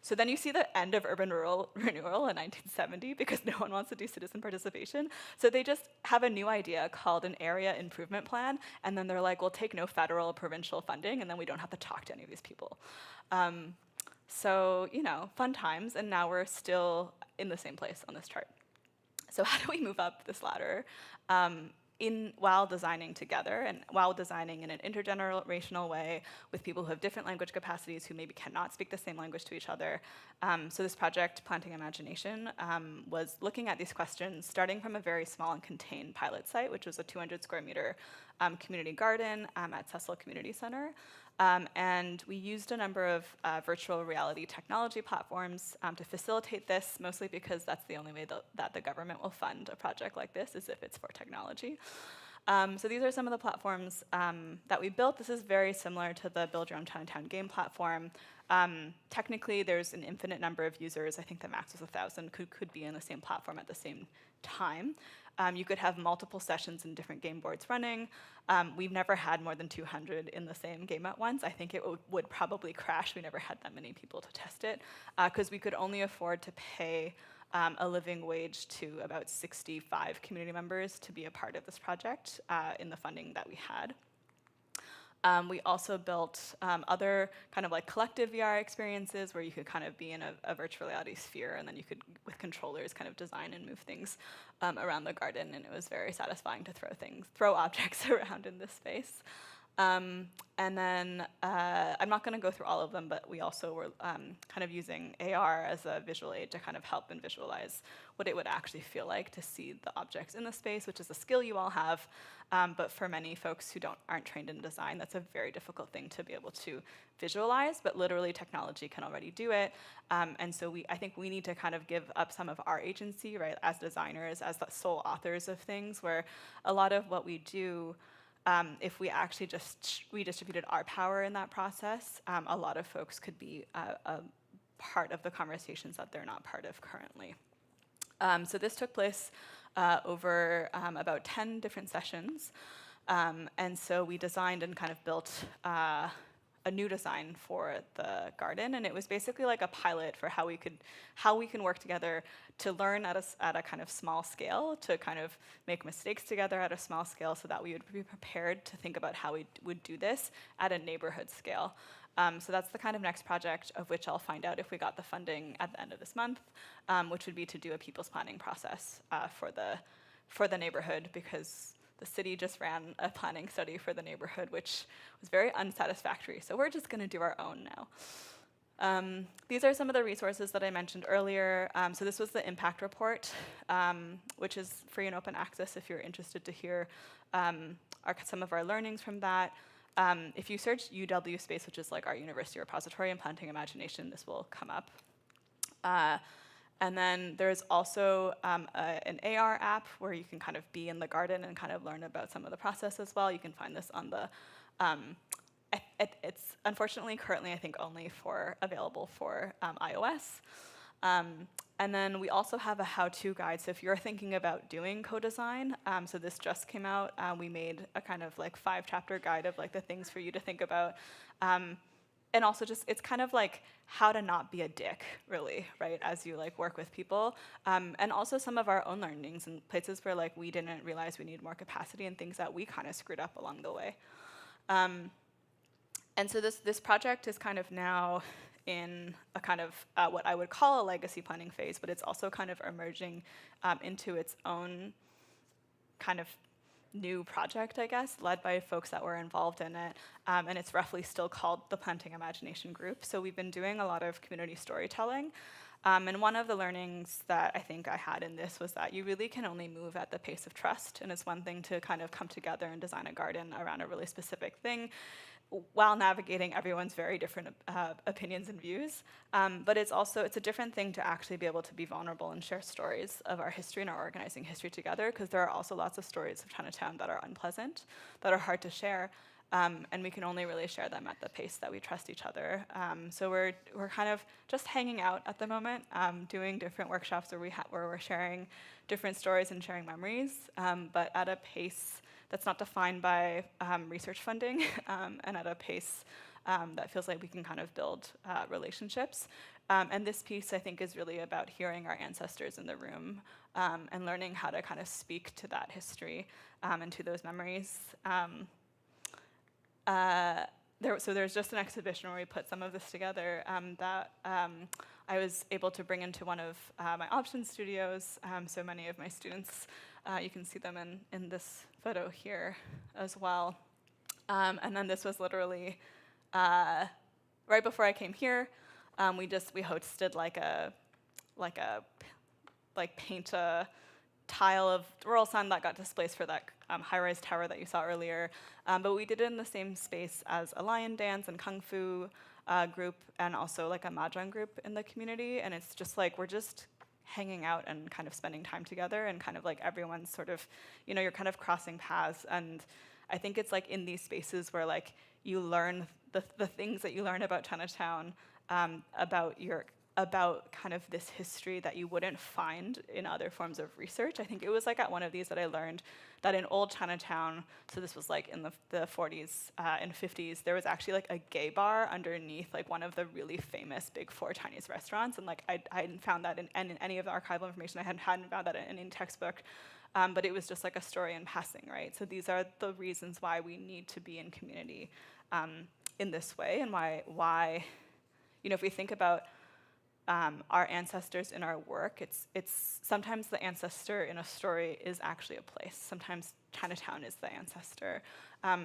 So then you see the end of urban rural renewal in 1970 because no one wants to do citizen participation. So they just have a new idea called an area improvement plan, and then they're like, we'll take no federal or provincial funding, and then we don't have to talk to any of these people. So, fun times, and now we're still in the same place on this chart. So how do we move up this ladder? While designing together and while designing in an intergenerational way with people who have different language capacities who maybe cannot speak the same language to each other. So this project, Planting Imagination, was looking at these questions starting from a very small and contained pilot site, which was a 200 square meter community garden at Cecil Community Center. And we used a number of virtual reality technology platforms to facilitate this, mostly because that's the only way that the government will fund a project like this, is if it's for technology. So these are some of the platforms that we built. This is very similar to the Build Your Own Chinatown game platform. Technically, there's an infinite number of users. I think the max was 1,000, could be in the same platform at the same time. You could have multiple sessions and different game boards running. We've never had more than 200 in the same game at once. I think it would probably crash. We never had that many people to test it because we could only afford to pay a living wage to about 65 community members to be a part of this project in the funding that we had. We also built other kind of like collective VR experiences where you could kind of be in a virtual reality sphere, and then you could, with controllers, kind of design and move things around the garden, and it was very satisfying to throw objects around in this space. And then I'm not going to go through all of them, but we also were kind of using AR as a visual aid to kind of help and visualize what it would actually feel like to see the objects in the space, which is a skill you all have. But for many folks who aren't trained in design, that's a very difficult thing to be able to visualize, but literally technology can already do it. And so I think we need to kind of give up some of our agency, right, as designers, as the sole authors of things, where a lot of what we do, if we actually just redistributed our power in that process, a lot of folks could be a part of the conversations that they're not part of currently. So this took place over about 10 different sessions. And so we designed and kind of built a new design for the garden, and it was basically like a pilot for how we can work together to learn at a kind of small scale, to kind of make mistakes together at a small scale, so that we would be prepared to think about how we would do this at a neighborhood scale. So that's the kind of next project, of which I'll find out if we got the funding at the end of this month, which would be to do a people's planning process for the neighborhood, because the city just ran a planning study for the neighborhood, which was very unsatisfactory. So we're just going to do our own now. These are some of the resources that I mentioned earlier. So this was the impact report, which is free and open access if you're interested to hear some of our learnings from that. If you search UW Space, which is like our university repository and Planting Imagination, this will come up. And then there's also an AR app where you can kind of be in the garden and kind of learn about some of the process as well. You can find this on the, it's unfortunately currently I think only available for iOS. And then we also have a how-to guide. So if you're thinking about doing co-design, so this just came out, we made a kind of like 5-chapter guide of like the things for you to think about. And also just, it's kind of like how to not be a dick, really, right, as you like work with people. And also some of our own learnings and places where like we didn't realize we need more capacity and things that we kind of screwed up along the way. And so this project is kind of now in a kind of what I would call a legacy planning phase, but it's also kind of emerging into its own kind of new project, I guess, led by folks that were involved in it, and it's roughly still called the Planting Imagination Group. So we've been doing a lot of community storytelling, and one of the learnings that I think I had in this was that you really can only move at the pace of trust, and it's one thing to kind of come together and design a garden around a really specific thing, while navigating everyone's very different opinions and views. But it's a different thing to actually be able to be vulnerable and share stories of our history and our organizing history together, because there are also lots of stories of Chinatown that are unpleasant, that are hard to share, and we can only really share them at the pace that we trust each other. So we're kind of just hanging out at the moment, doing different workshops where we're sharing different stories and sharing memories, but at a pace that's not defined by research funding, and at a pace that feels like we can kind of build relationships. And this piece, I think, is really about hearing our ancestors in the room and learning how to kind of speak to that history and to those memories. So there's just an exhibition where we put some of this together that I was able to bring into one of my option studios. So many of my students, you can see them in this photo here as well. And then this was literally right before I came here. We hosted paint a tile of rural sun that got displaced for that high-rise tower that you saw earlier. But we did it in the same space as a lion dance and kung fu group, and also like a mahjong group in the community. And it's just like we're just hanging out and kind of spending time together, and kind of like everyone's sort of, you're kind of crossing paths. And I think it's like in these spaces where like you learn the things that you learn about Chinatown, about your about kind of this history that you wouldn't find in other forms of research. I think it was like at one of these that I learned that in old Chinatown, so this was like in the 40s and 50s, there was actually like a gay bar underneath like one of the really famous big four Chinese restaurants. And like I hadn't found that in any of the archival information. I hadn't found that in any textbook. But it was just like a story in passing, right? So these are the reasons why we need to be in community in this way, and why, you know, if we think about our ancestors in our work, it's sometimes the ancestor in a story is actually a place. Sometimes Chinatown is the ancestor.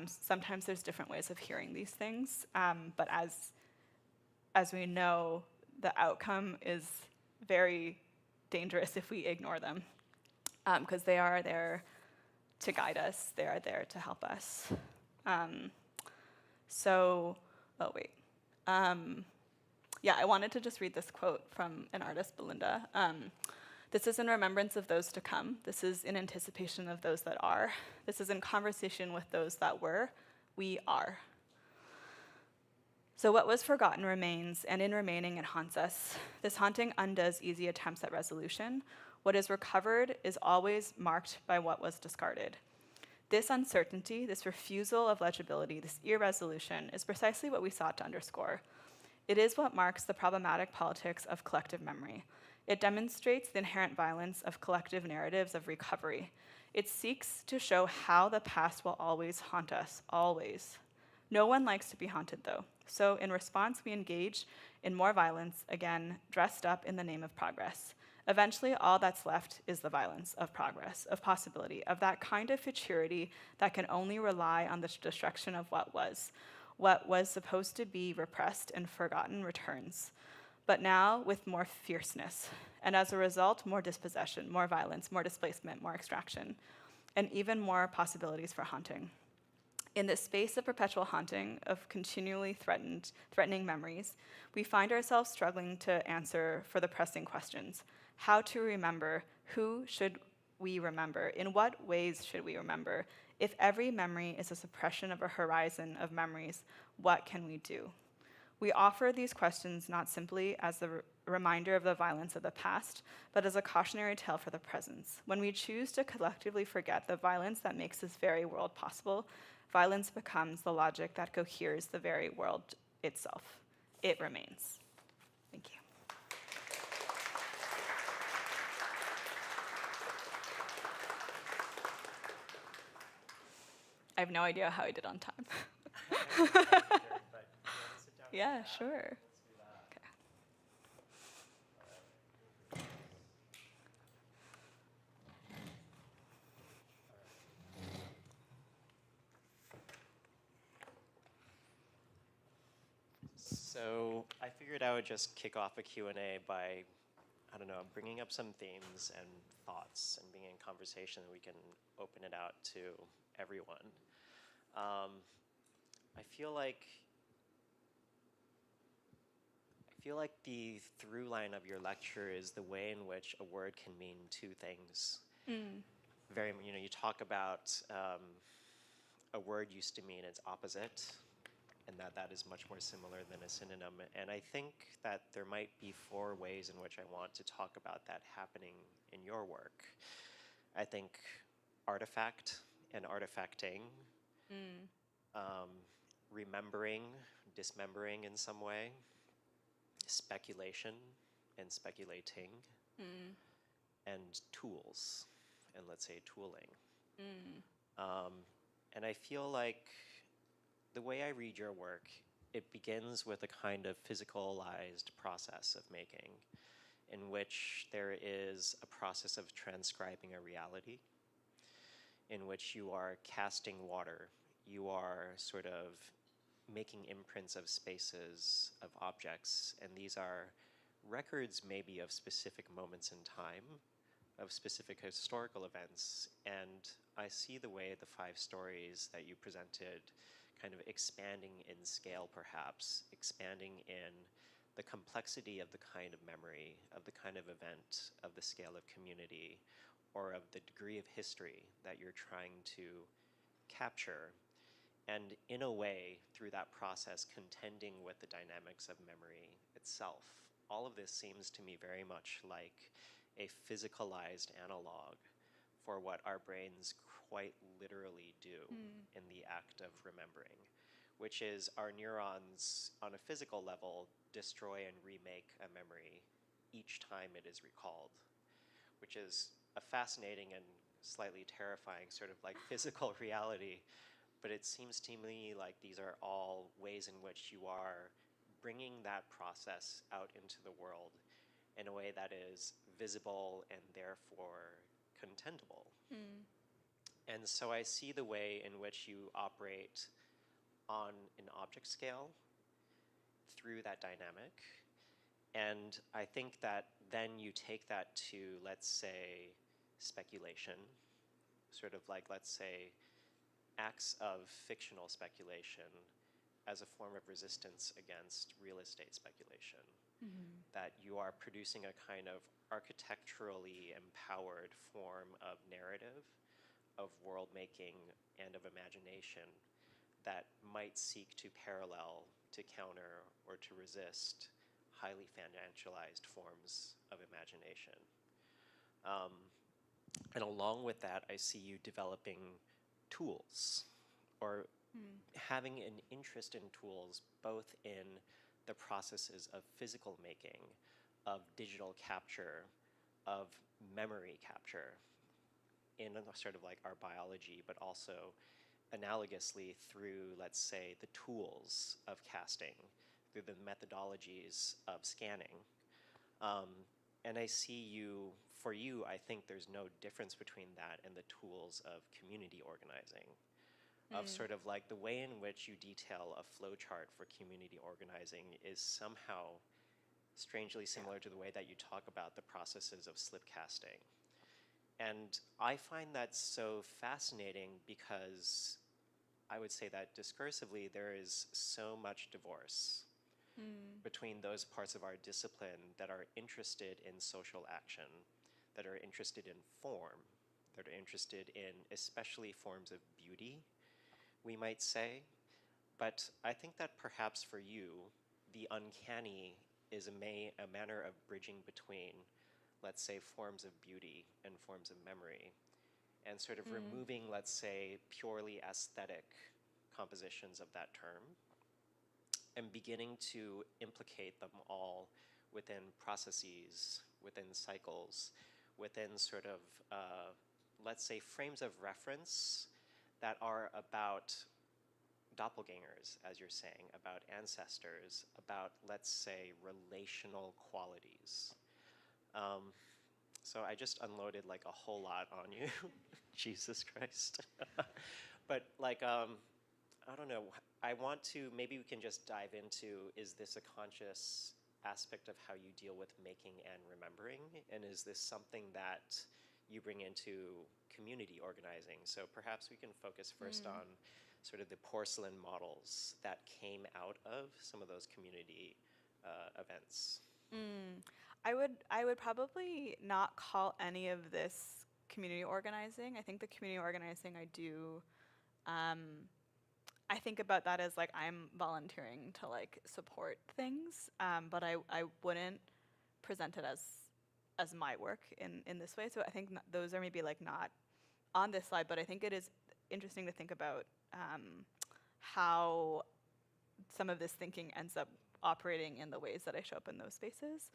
Sometimes there's different ways of hearing these things, but as we know, the outcome is very dangerous if we ignore them, because they are there to guide us. They are there to help us. Yeah, I wanted to just read this quote from an artist, Belinda. This is in remembrance of those to come. This is in anticipation of those that are. This is in conversation with those that were. We are. So what was forgotten remains, and in remaining it haunts us. This haunting undoes easy attempts at resolution. What is recovered is always marked by what was discarded. This uncertainty, this refusal of legibility, this irresolution is precisely what we sought to underscore. It is what marks the problematic politics of collective memory. It demonstrates the inherent violence of collective narratives of recovery. It seeks to show how the past will always haunt us, always. No one likes to be haunted, though. So in response, we engage in more violence, again, dressed up in the name of progress. Eventually, all that's left is the violence of progress, of possibility, of that kind of futurity that can only rely on the destruction of what was. What was supposed to be repressed and forgotten returns, but now with more fierceness, and as a result, more dispossession, more violence, more displacement, more extraction, and even more possibilities for haunting. In this space of perpetual haunting, of continually threatening memories, we find ourselves struggling to answer for the pressing questions. How to remember? Who should we remember? In what ways should we remember? If every memory is a suppression of a horizon of memories, what can we do? We offer these questions not simply as a reminder of the violence of the past, but as a cautionary tale for the present. When we choose to collectively forget the violence that makes this very world possible, violence becomes the logic that coheres the very world itself. It remains. Thank you. I have no idea how I did on time. Yeah, sure. Okay. So I figured I would just kick off a Q&A by, I don't know, bringing up some themes and thoughts and being in conversation that we can open it out to everyone. I feel like the through line of your lecture is the way in which a word can mean two things. You talk about a word used to mean its opposite, and that is much more similar than a synonym. And I think that there might be four ways in which I want to talk about that happening in your work. I think artifact and artifacting, remembering, dismembering in some way, speculation and speculating, and tools, and let's say tooling. And I feel like the way I read your work, it begins with a kind of physicalized process of making, in which there is a process of transcribing a reality, in which you are casting water, you are sort of making imprints of spaces, of objects, and these are records maybe of specific moments in time, of specific historical events, and I see the way the 5 stories that you presented kind of expanding in scale perhaps, expanding in the complexity of the kind of memory, of the kind of event, of the scale of community, or of the degree of history that you're trying to capture. And in a way, through that process, contending with the dynamics of memory itself all of this seems to me very much like a physicalized analog for what our brains quite literally do in the act of remembering, which is our neurons on a physical level destroy and remake a memory each time it is recalled, which is a fascinating and slightly terrifying sort of like physical reality. But it seems to me like these are all ways in which you are bringing that process out into the world in a way that is visible and therefore contendable. And so I see the way in which you operate on an object scale through that dynamic. And I think that then you take that to, let's say, speculation, sort of like, let's say, acts of fictional speculation as a form of resistance against real estate speculation. That you are producing a kind of architecturally empowered form of narrative, of world making, and of imagination that might seek to parallel, to counter, or to resist highly financialized forms of imagination. And along with that, I see you developing tools, or having an interest in tools, both in the processes of physical making, of digital capture, of memory capture, in a sort of like our biology, but also analogously through, let's say, the tools of casting, through the methodologies of scanning. And I see you, for you, I think there's no difference between that and the tools of community organizing, of sort of like the way in which you detail a flowchart for community organizing is somehow strangely similar to the way that you talk about the processes of slip casting. And I find that so fascinating because I would say that discursively there is so much divorce between those parts of our discipline that are interested in social action, that are interested in form, that are interested in especially forms of beauty, we might say. But I think that perhaps for you, the uncanny is a manner of bridging between, let's say, forms of beauty and forms of memory, and sort of removing, let's say, purely aesthetic compositions of that term, and beginning to implicate them all within processes, within cycles, within sort of, let's say, frames of reference that are about doppelgängers, as you're saying, about ancestors, about, let's say, relational qualities. So I just unloaded like a whole lot on you. Jesus Christ. But like, I don't know, I want to, maybe we can just dive into, is this a conscious aspect of how you deal with making and remembering? And is this something that you bring into community organizing? So perhaps we can focus first on sort of the porcelain models that came out of some of those community events. I would probably not call any of this community organizing. I think the community organizing I do, I think about that as like I'm volunteering to like support things, but I wouldn't present it as my work in this way. So I think those are maybe like not on this slide, but I think it is interesting to think about how some of this thinking ends up operating in the ways that I show up in those spaces.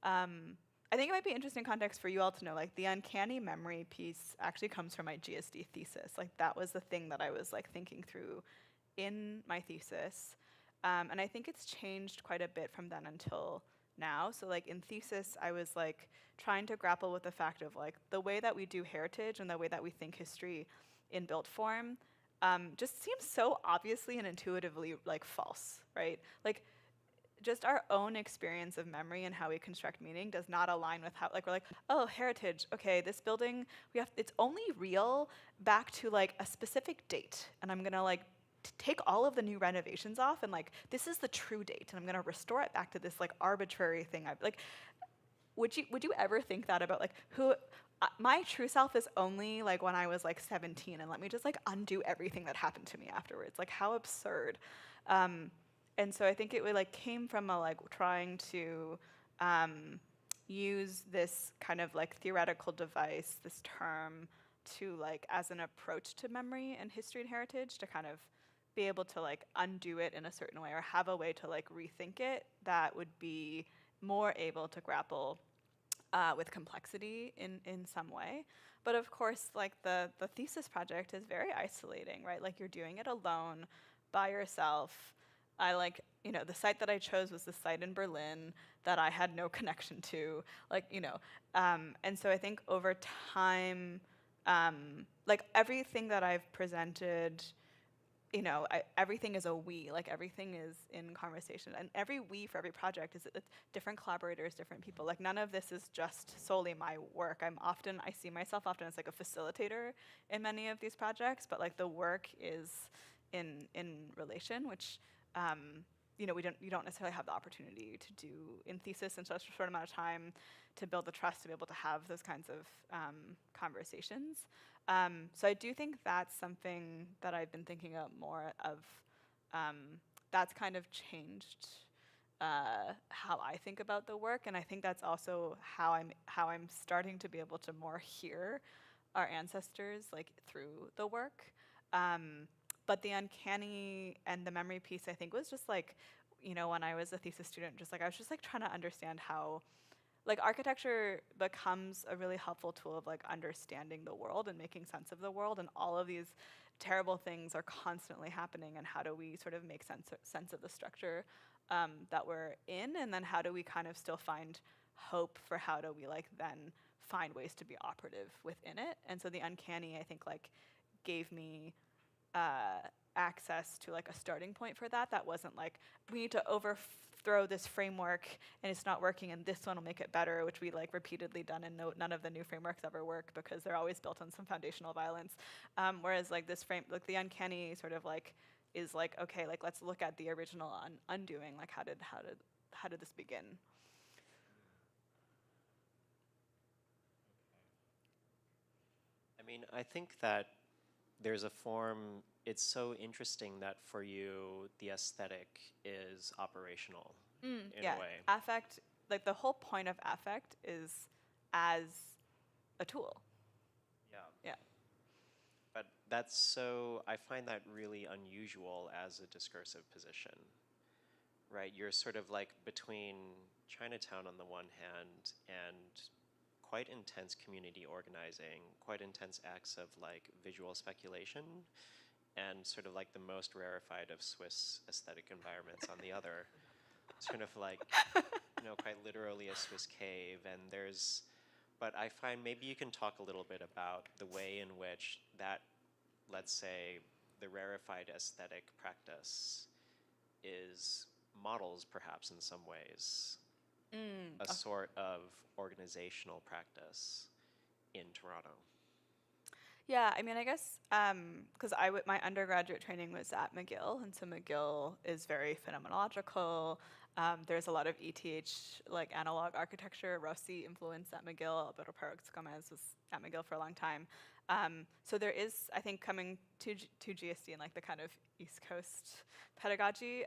I think it might be interesting context for you all to know, like the uncanny memory piece actually comes from my GSD thesis. Like that was the thing that I was like thinking through in my thesis. And I think it's changed quite a bit from then until now. So like in thesis, I was like trying to grapple with the fact of like the way that we do heritage and the way that we think history in built form just seems so obviously and intuitively like false, right? Like just our own experience of memory and how we construct meaning does not align with how, like, we're like, oh, heritage, okay, this building, it's only real back to like a specific date, and I'm gonna like take all of the new renovations off, and like, this is the true date, and I'm gonna restore it back to this like arbitrary thing. Like, would you ever think that about like who, my true self is only like when I was like 17, and let me just like undo everything that happened to me afterwards. Like, how absurd. And so I think it like came from a like trying to use this kind of like theoretical device, this term, to like as an approach to memory and history and heritage, to kind of be able to like undo it in a certain way or have a way to like rethink it that would be more able to grapple with complexity in some way. But of course, like the thesis project is very isolating, right? Like you're doing it alone, by yourself. I like, the site that I chose was the site in Berlin that I had no connection to, like, and so I think over time, like everything that I've presented, everything is a we, like everything is in conversation. And every we for every project is different collaborators, different people. Like none of this is just solely my work. I see myself often as like a facilitator in many of these projects, but like the work is in relation, which, you don't necessarily have the opportunity to do in thesis in such a short amount of time, to build the trust to be able to have those kinds of conversations. So I do think that's something that I've been thinking of more of. That's kind of changed how I think about the work, and I think that's also how I'm starting to be able to more hear our ancestors like through the work. But the uncanny and the memory piece, I think, was just like, when I was a thesis student, just like I was just like trying to understand how like architecture becomes a really helpful tool of like understanding the world and making sense of the world, and all of these terrible things are constantly happening, and how do we sort of make sense of the structure that we're in, and then how do we kind of still find hope for how do we like then find ways to be operative within it. And so the uncanny, I think, like gave me access to like a starting point for that wasn't like we need to overthrow this framework and it's not working and this one will make it better, which we like repeatedly done, and none of the new frameworks ever work because they're always built on some foundational violence. Whereas like this frame, like the uncanny sort of like is like, okay, like let's look at the original undoing, like how did this begin? I mean, I think that there's a form, it's so interesting that for you, the aesthetic is operational in Yeah, a way. affect, like the whole point of affect is as a tool. Yeah. Yeah. But that's so, I find that really unusual as a discursive position, right? You're sort of like between Chinatown on the one hand and quite intense community organizing, quite intense acts of like visual speculation, and sort of like the most rarefied of Swiss aesthetic environments on the other. Sort of like, quite literally a Swiss cave. And but I find maybe you can talk a little bit about the way in which that, let's say, the rarefied aesthetic practice models perhaps in some ways a sort of organizational practice in Toronto. Yeah, I mean, I guess because my undergraduate training was at McGill, and so McGill is very phenomenological. There's a lot of ETH, like analog architecture, Rossi influence at McGill. Alberto Parrax Gomez was at McGill for a long time. So there is, I think, coming to GSD and like the kind of East Coast pedagogy,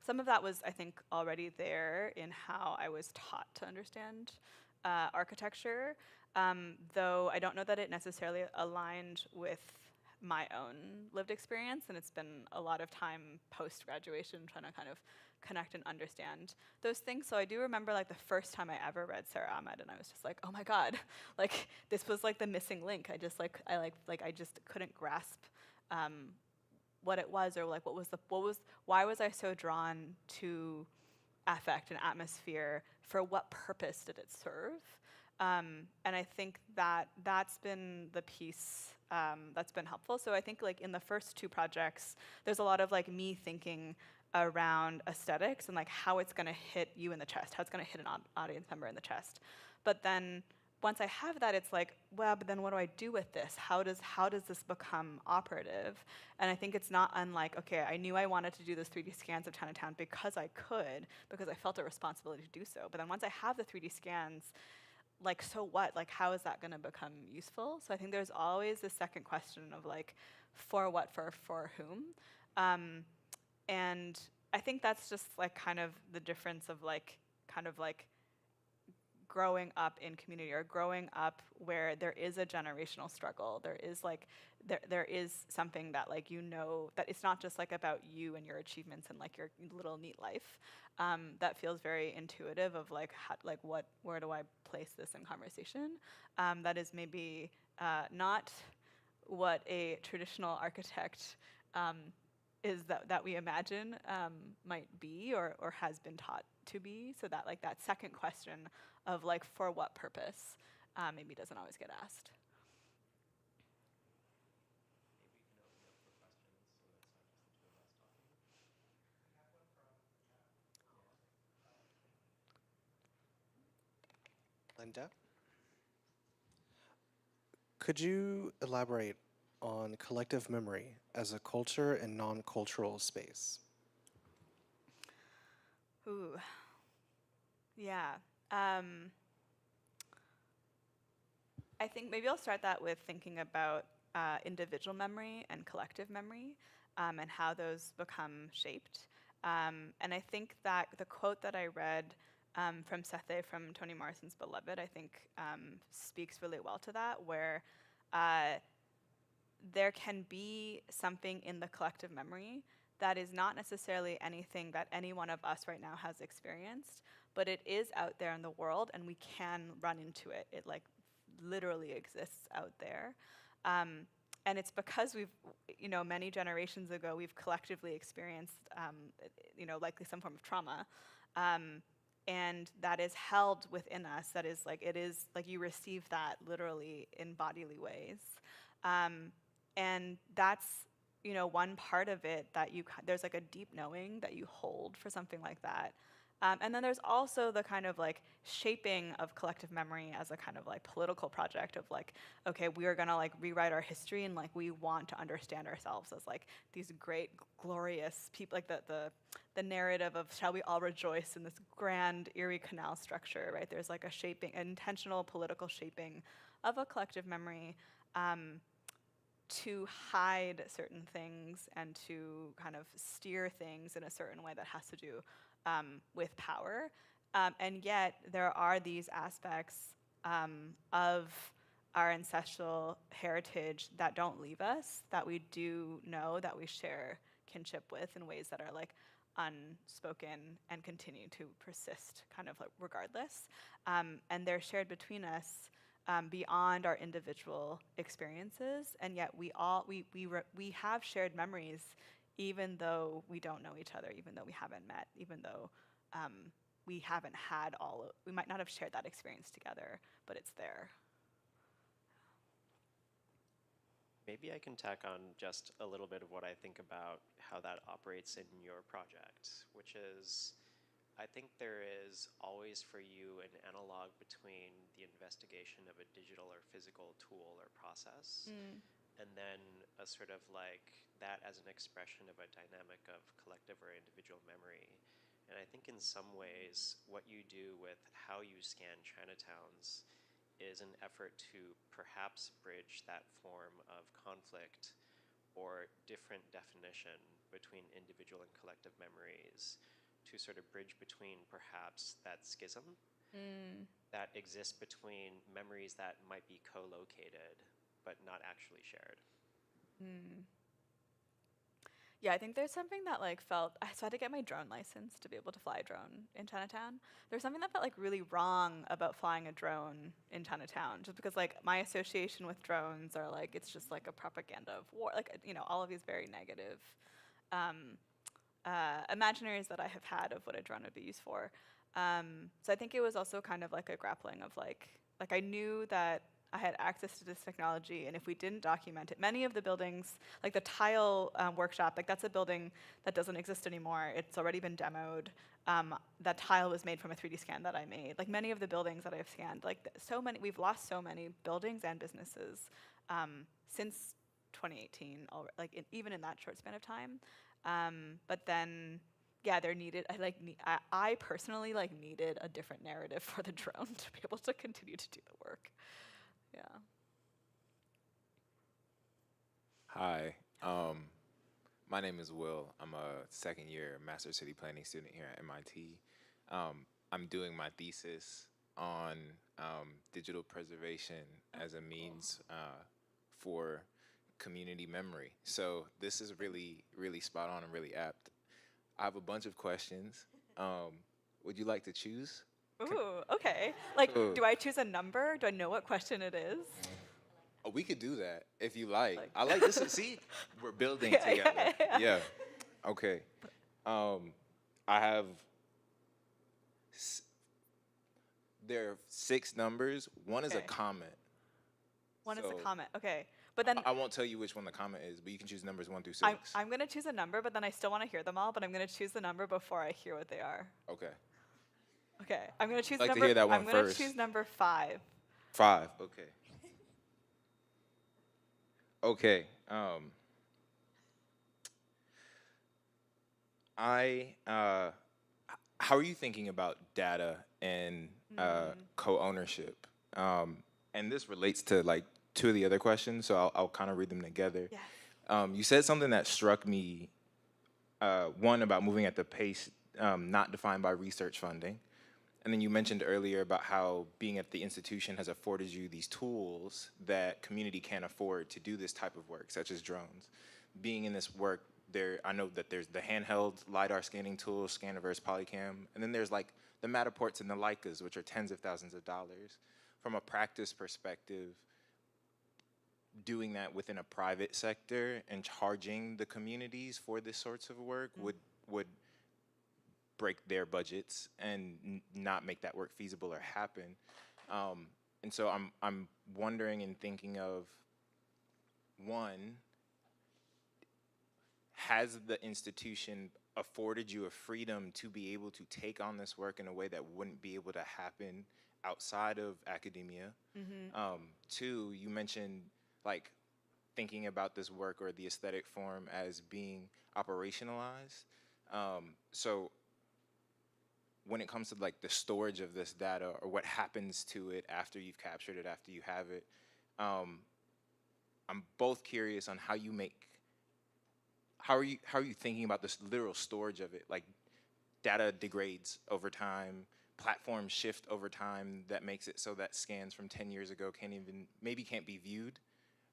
some of that was, I think, already there in how I was taught to understand architecture. Though I don't know that it necessarily aligned with my own lived experience, and it's been a lot of time post-graduation trying to kind of connect and understand those things. So I do remember like the first time I ever read Sarah Ahmed, and I was just like, oh my god, like this was like the missing link. I just couldn't grasp what it was, or like why was I so drawn to affect and atmosphere? For what purpose did it serve? And I think that's been the piece that's been helpful. So I think like in the first two projects, there's a lot of like me thinking around aesthetics and like how it's going to hit you in the chest, how it's going to hit an audience member in the chest. But then once I have that, it's like, well, but then what do I do with this? How does this become operative? And I think it's not unlike, okay, I knew I wanted to do those 3D scans of Chinatown because I felt a responsibility to do so. But then once I have the 3D scans, like, so what? Like, how is that going to become useful? So I think there's always this second question of like, for what, for whom? And I think that's just like kind of the difference of like kind of like growing up in community or growing up where there is a generational struggle. There is like there is something that like that it's not just like about you and your achievements and like your little neat life. That feels very intuitive of like where do I place this in conversation? That is maybe not what a traditional architect is that we imagine might be or has been taught to be. So that like that second question of like for what purpose maybe doesn't always get asked. Linda, could you elaborate on collective memory as a culture and non-cultural space? Ooh, yeah. I think maybe I'll start that with thinking about individual memory and collective memory and how those become shaped. And I think that the quote that I read from Sethe from Toni Morrison's Beloved, I think speaks really well to that, where there can be something in the collective memory that is not necessarily anything that any one of us right now has experienced, but it is out there in the world and we can run into it. It like literally exists out there. And it's because we've, many generations ago, we've collectively experienced, likely some form of trauma. And that is held within us. That is like, it is like you receive that literally in bodily ways. And that's, one part of it that there's like a deep knowing that you hold for something like that. And then there's also the kind of like shaping of collective memory as a kind of like political project of like, okay, we are gonna like rewrite our history and like we want to understand ourselves as like these great, glorious people, like the narrative of shall we all rejoice in this grand Erie Canal structure, right? There's like a shaping, an intentional political shaping of a collective memory to hide certain things and to kind of steer things in a certain way that has to do with power. And yet there are these aspects of our ancestral heritage that don't leave us, that we do know, that we share kinship with in ways that are like unspoken and continue to persist kind of like regardless. And they're shared between us beyond our individual experiences, and yet we have shared memories, even though we don't know each other, even though we haven't met, even though we haven't had we might not have shared that experience together, but it's there. Maybe I can tack on just a little bit of what I think about how that operates in your project, which is, I think there is always for you an analog between the investigation of a digital or physical tool or process, and then a sort of like that as an expression of a dynamic of collective or individual memory. And I think in some ways, what you do with how you scan Chinatowns is an effort to perhaps bridge that form of conflict or different definition between individual and collective memories, to sort of bridge between perhaps that schism that exists between memories that might be co-located but not actually shared. Yeah, I think there's something that like so I had to get my drone license to be able to fly a drone in Chinatown. There's something that felt like really wrong about flying a drone in Chinatown, just because like my association with drones are like, it's just like a propaganda of war, like, all of these very negative imaginaries that I have had of what a drone would be used for. So I think it was also kind of like a grappling of like I knew that I had access to this technology, and if we didn't document it, many of the buildings, like the tile workshop, like that's a building that doesn't exist anymore. It's already been demoed. That tile was made from a 3D scan that I made. Like many of the buildings that I've scanned, like we've lost so many buildings and businesses since 2018, even in that short span of time. But then, yeah, I personally needed a different narrative for the drone to be able to continue to do the work. Yeah. Hi, my name is Will. I'm a second year Master City Planning student here at MIT. I'm doing my thesis on digital preservation as a means for community memory. So this is really, really spot on and really apt. I have a bunch of questions. Would you like to choose? Ooh, okay. Like, Cool. do I choose a number? Do I know what question it is? Oh, we could do that if you like. Like- I like this. See, we're building Yeah, together. yeah. Yeah. Okay. I have. There are 6 numbers. One is a Okay. comment. One is a So, comment. Okay. But then I won't tell you which one the comment is, but you can choose numbers 1 through 6. I'm going to choose a number, but then I still want to hear them all, but I'm going to choose the number before I hear what they are. Okay. Okay. I'm going to choose I'd like to number hear that one I'm going to first. choose number 5. 5. Okay. Okay. How are you thinking about data and co-ownership? And this relates to like 2 of the other questions, so I'll kind of read them together. Yes. You said something that struck me. One about moving at the pace not defined by research funding, and then you mentioned earlier about how being at the institution has afforded you these tools that community can't afford to do this type of work, such as drones. Being in this work, I know that there's the handheld LiDAR scanning tools, Scaniverse, Polycam, and then there's like the Matterports and the Leicas, which are tens of thousands of dollars. From a practice perspective, doing that within a private sector and charging the communities for this sorts of work would break their budgets and not make that work feasible or happen. And so I'm wondering and thinking of, one, has the institution afforded you a freedom to be able to take on this work in a way that wouldn't be able to happen outside of academia? 2, you mentioned like thinking about this work or the aesthetic form as being operationalized. So when it comes to like the storage of this data or what happens to it after you've captured it, after you have it, I'm both curious on how are you thinking about this literal storage of it? Like data degrades over time, platforms shift over time that makes it so that scans from 10 years ago can't be viewed,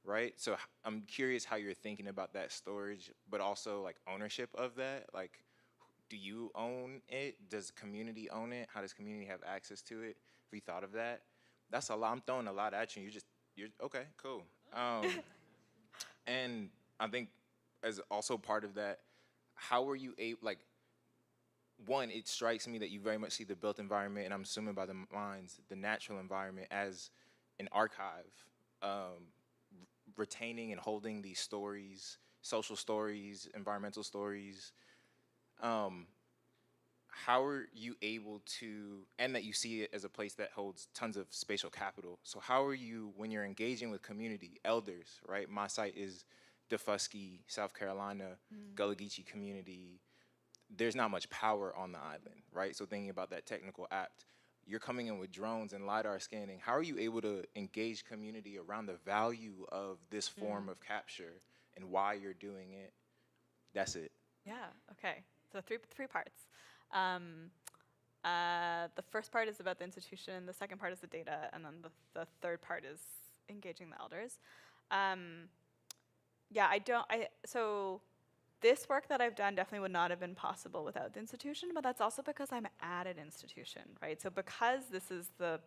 right? So I'm curious how you're thinking about that storage, but also like ownership of that. Like, do you own it? Does the community own it? How does community have access to it? Have you thought of that? That's a lot. I'm throwing a lot at you. You're okay, cool. And I think as also part of that, how were you able, like, one, it strikes me that you very much see the built environment, and I'm assuming by the minds, the natural environment as an archive, retaining and holding these stories, social stories, environmental stories. How are you able to, and that you see it as a place that holds tons of spatial capital. So how are you, when you're engaging with community, elders, right? My site is Defusky, South Carolina, Gullah Geechee community. There's not much power on the island, right? So thinking about that technical apt, you're coming in with drones and LiDAR scanning. How are you able to engage community around the value of this form of capture and why you're doing it? That's it. Yeah, okay. So three parts. The first part is about the institution, the second part is the data, and then the third part is engaging the elders. So this work that I've done definitely would not have been possible without the institution, but that's also because I'm at an institution, right? So because this is the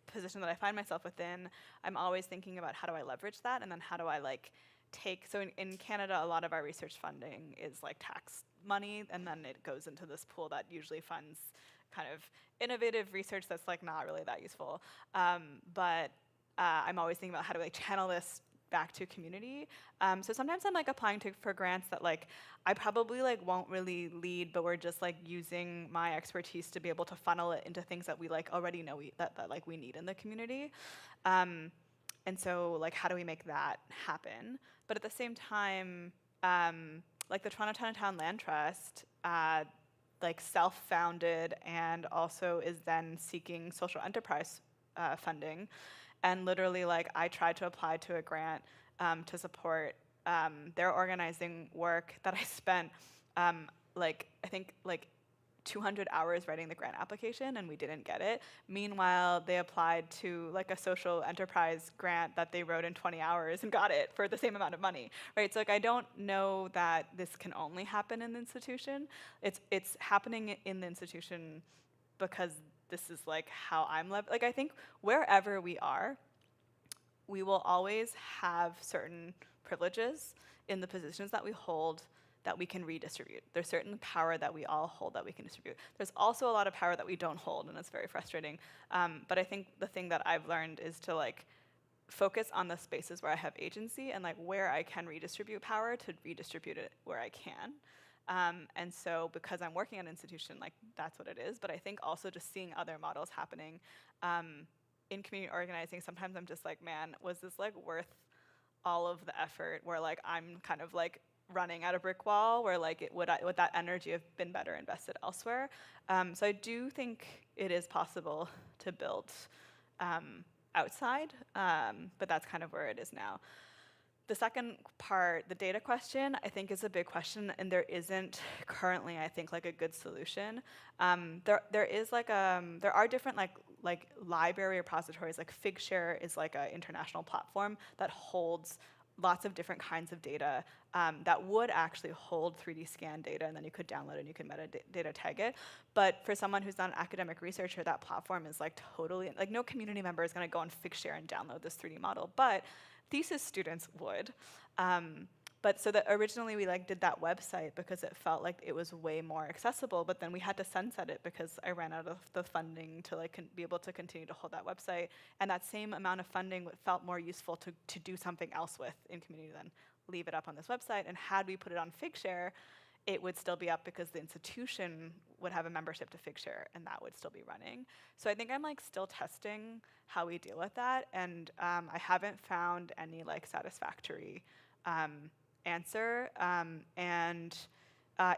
position that I find myself within, I'm always thinking about how do I leverage that, and then how do I like so in Canada, a lot of our research funding is like tax money, and then it goes into this pool that usually funds kind of innovative research that's like not really that useful. But I'm always thinking about how to like channel this back to community. So sometimes I'm like applying for grants that like I probably like won't really lead, but we're just like using my expertise to be able to funnel it into things that we like already know that like we need in the community. And so like how do we make that happen? But at the same time, like the Toronto Chinatown Land Trust, like self-founded and also is then seeking social enterprise funding. And literally, like, I tried to apply to a grant to support their organizing work that I spent, I think, like 200 hours writing the grant application and we didn't get it. Meanwhile, they applied to like a social enterprise grant that they wrote in 20 hours and got it for the same amount of money, right? So like I don't know that this can only happen in the institution. It's happening in the institution because this is like how I'm living. Like I think wherever we are, we will always have certain privileges in the positions that we hold that we can redistribute. There's certain power that we all hold that we can distribute. There's also a lot of power that we don't hold, and it's very frustrating. But I think the thing that I've learned is to like focus on the spaces where I have agency and like where I can redistribute power to redistribute it where I can. And so because I'm working at an institution, like that's what it is. But I think also just seeing other models happening in community organizing, sometimes I'm just like, man, was this like worth all of the effort where like I'm kind of like running at a brick wall where like would that energy have been better invested elsewhere? So I do think it is possible to build outside, but that's kind of where it is now. The second part, the data question, I think is a big question, and there isn't currently, I think, like a good solution. There is like there are different like library repositories. Like Figshare is like an international platform that holds lots of different kinds of data that would actually hold 3D scan data, and then you could download it and you could metadata tag it. But for someone who's not an academic researcher, that platform is like totally, like no community member is gonna go on Figshare and download this 3D model, but thesis students would. But so that originally we like did that website because it felt like it was way more accessible, but then we had to sunset it because I ran out of the funding to like be able to continue to hold that website. And that same amount of funding felt more useful to do something else with in community than leave it up on this website. And had we put it on Figshare, it would still be up because the institution would have a membership to Figshare and that would still be running. So I think I'm like still testing how we deal with that, and I haven't found any like satisfactory answer. And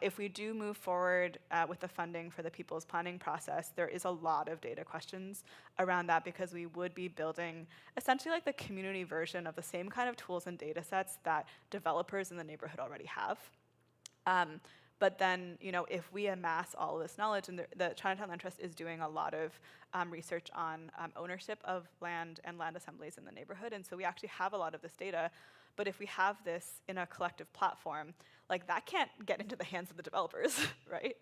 if we do move forward with the funding for the people's planning process, there is a lot of data questions around that because we would be building essentially like the community version of the same kind of tools and data sets that developers in the neighborhood already have. But then, you know, if we amass all of this knowledge, and the Chinatown Land Trust is doing a lot of research on ownership of land and land assemblies in the neighborhood, and so we actually have a lot of this data. But if we have this in a collective platform, like that can't get into the hands of the developers, right?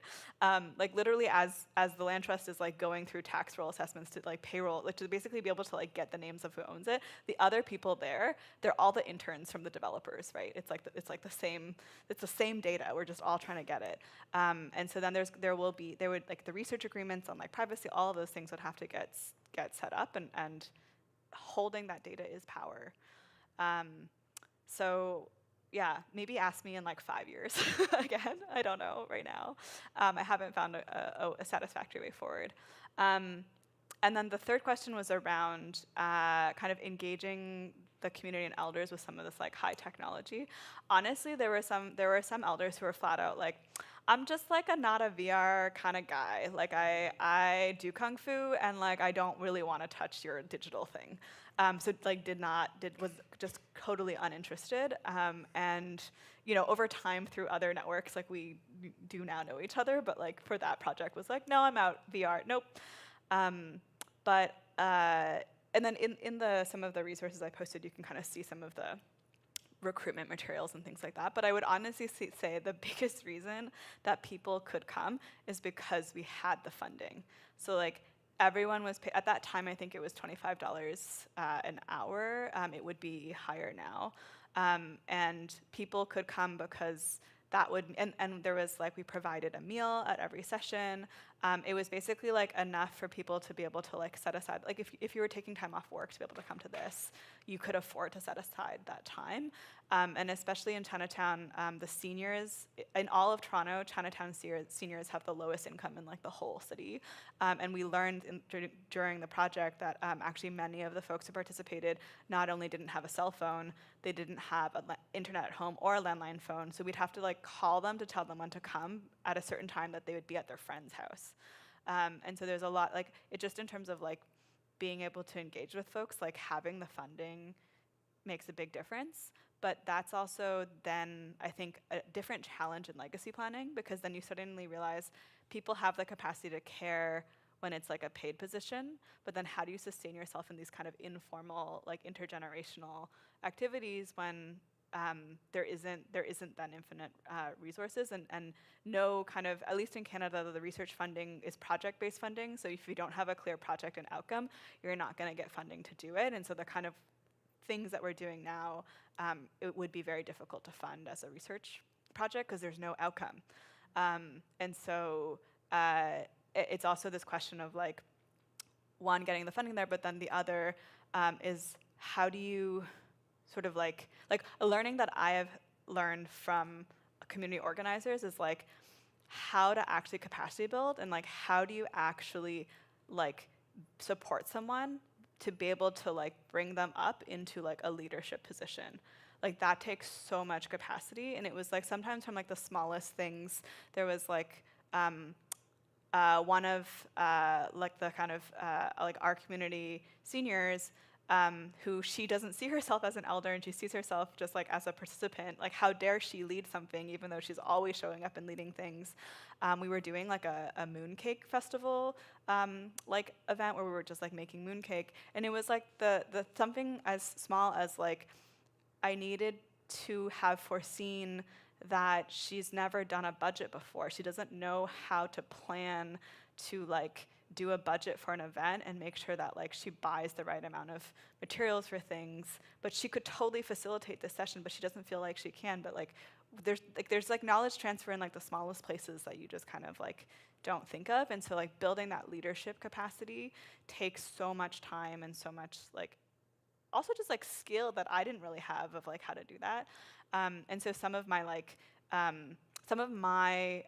Like literally as the land trust is like going through tax roll assessments to like payroll, like to basically be able to like get the names of who owns it, the other people there, they're all the interns from the developers, right? It's like the same data. We're just all trying to get it. And so then there would like the research agreements on like privacy, all of those things would have to get set up, and holding that data is power. So yeah, maybe ask me in like 5 years again. I don't know right now. I haven't found a satisfactory way forward. And then the third question was around kind of engaging the community and elders with some of this like high technology. Honestly, there were some elders who were flat out like, I'm just like not a VR kind of guy. Like I do kung fu and like I don't really want to touch your digital thing. So like was just totally uninterested. And you know, over time through other networks, like we do now know each other, but like for that project was like, no, I'm out, VR, nope. And then in some of the resources I posted, you can kind of see some of the recruitment materials and things like that. But I would honestly say the biggest reason that people could come is because we had the funding. So like everyone was paid, at that time I think it was $25 an hour. It would be higher now. And people could come because that would, and there was like, we provided a meal at every session. It was basically like enough for people to be able to like set aside, like if you were taking time off work to be able to come to this, you could afford to set aside that time. And especially in Chinatown, the seniors, in all of Toronto, Chinatown seniors have the lowest income in like the whole city. And we learned during the project that actually many of the folks who participated not only didn't have a cell phone, they didn't have an internet at home or a landline phone. So we'd have to like call them to tell them when to come at a certain time that they would be at their friend's house. And so there's a lot, like, it just in terms of like being able to engage with folks, like having the funding makes a big difference. But that's also then, I think, a different challenge in legacy planning, because then you suddenly realize people have the capacity to care when it's like a paid position, but then how do you sustain yourself in these kind of informal, like intergenerational activities when there isn't then infinite resources and no kind of, at least in Canada, the research funding is project-based funding. So if you don't have a clear project and outcome, you're not going to get funding to do it. And so the kind of things that we're doing now, it would be very difficult to fund as a research project because there's no outcome. And so it's also this question of like, one, getting the funding there, but then the other is how do you sort of like a learning that I have learned from community organizers is like how to actually capacity build and like how do you actually like support someone to be able to like bring them up into like a leadership position. Like that takes so much capacity, and it was like sometimes from like the smallest things. There was like one of like the kind of like our community seniors who she doesn't see herself as an elder and she sees herself just like as a participant. Like how dare she lead something even though she's always showing up and leading things. We were doing like a mooncake festival like event where we were just like making mooncake, and it was like the something as small as like I needed to have foreseen that she's never done a budget before. She doesn't know how to plan to like do a budget for an event and make sure that like she buys the right amount of materials for things. But she could totally facilitate this session, but she doesn't feel like she can. But like there's like knowledge transfer in like the smallest places that you just kind of like don't think of. And so like building that leadership capacity takes so much time and so much like also just like skill that I didn't really have of like how to do that. And so some of my like some of my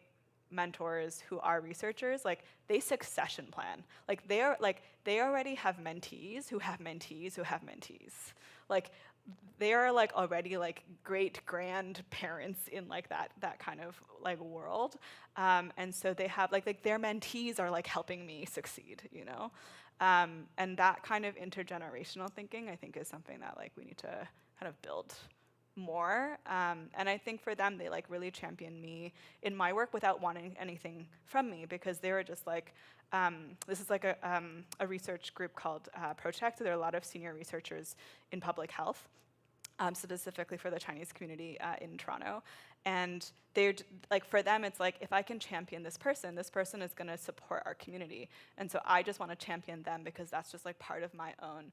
mentors who are researchers, like they succession plan. Like they already have mentees who have mentees who have mentees. Like they are like already like great grandparents in like that kind of like world. And so they have like their mentees are like helping me succeed, you know? And that kind of intergenerational thinking, I think, is something that like we need to kind of build more. And I think for them, they like really champion me in my work without wanting anything from me, because they were just like, this is like a research group called Project. So there are a lot of senior researchers in public health, specifically for the Chinese community in Toronto. And they're like, for them, it's like, if I can champion this person is going to support our community. And so I just want to champion them because that's just like part of my own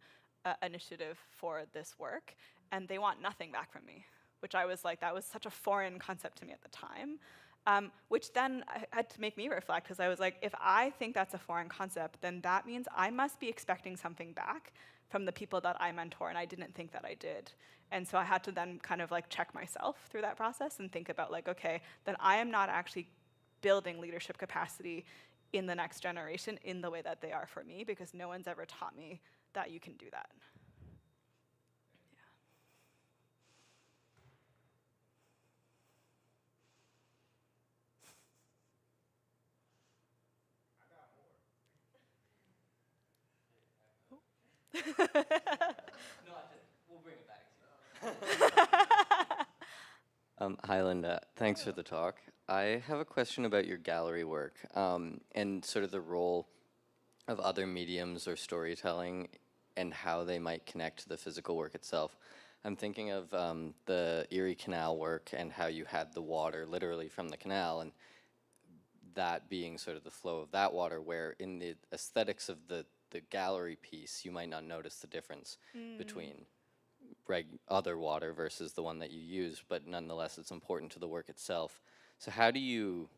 initiative for this work. And they want nothing back from me, which I was like, that was such a foreign concept to me at the time. Which then had to make me reflect, because I was like, if I think that's a foreign concept, then that means I must be expecting something back from the people that I mentor, and I didn't think that I did. And so I had to then kind of like check myself through that process and think about like, okay, then I am not actually building leadership capacity in the next generation in the way that they are for me, because no one's ever taught me that you can do that. No, we'll bring it back. Hi, Linda. Thanks for the talk. I have a question about your gallery work and sort of the role of other mediums or storytelling and how they might connect to the physical work itself. I'm thinking of the Erie Canal work and how you had the water literally from the canal, and that being sort of the flow of that water, where in the aesthetics of the gallery piece, you might not notice the difference between other water versus the one that you use, but nonetheless it's important to the work itself. So how do you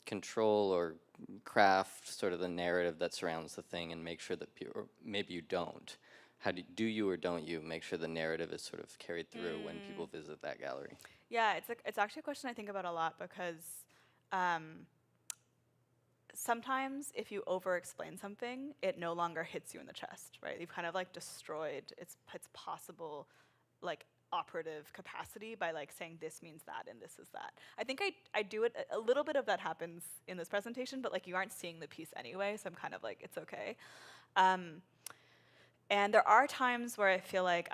control or craft sort of the narrative that surrounds the thing and make sure that or maybe you don't? How do you or don't you make sure the narrative is sort of carried through when people visit that gallery? Yeah, it's actually a question I think about a lot, because sometimes if you over-explain something, it no longer hits you in the chest, right? You've kind of like destroyed its possible like operative capacity by like saying this means that and this is that. I think I do it, a little bit of that happens in this presentation, but like you aren't seeing the piece anyway, so I'm kind of like, it's okay. And there are times where I feel like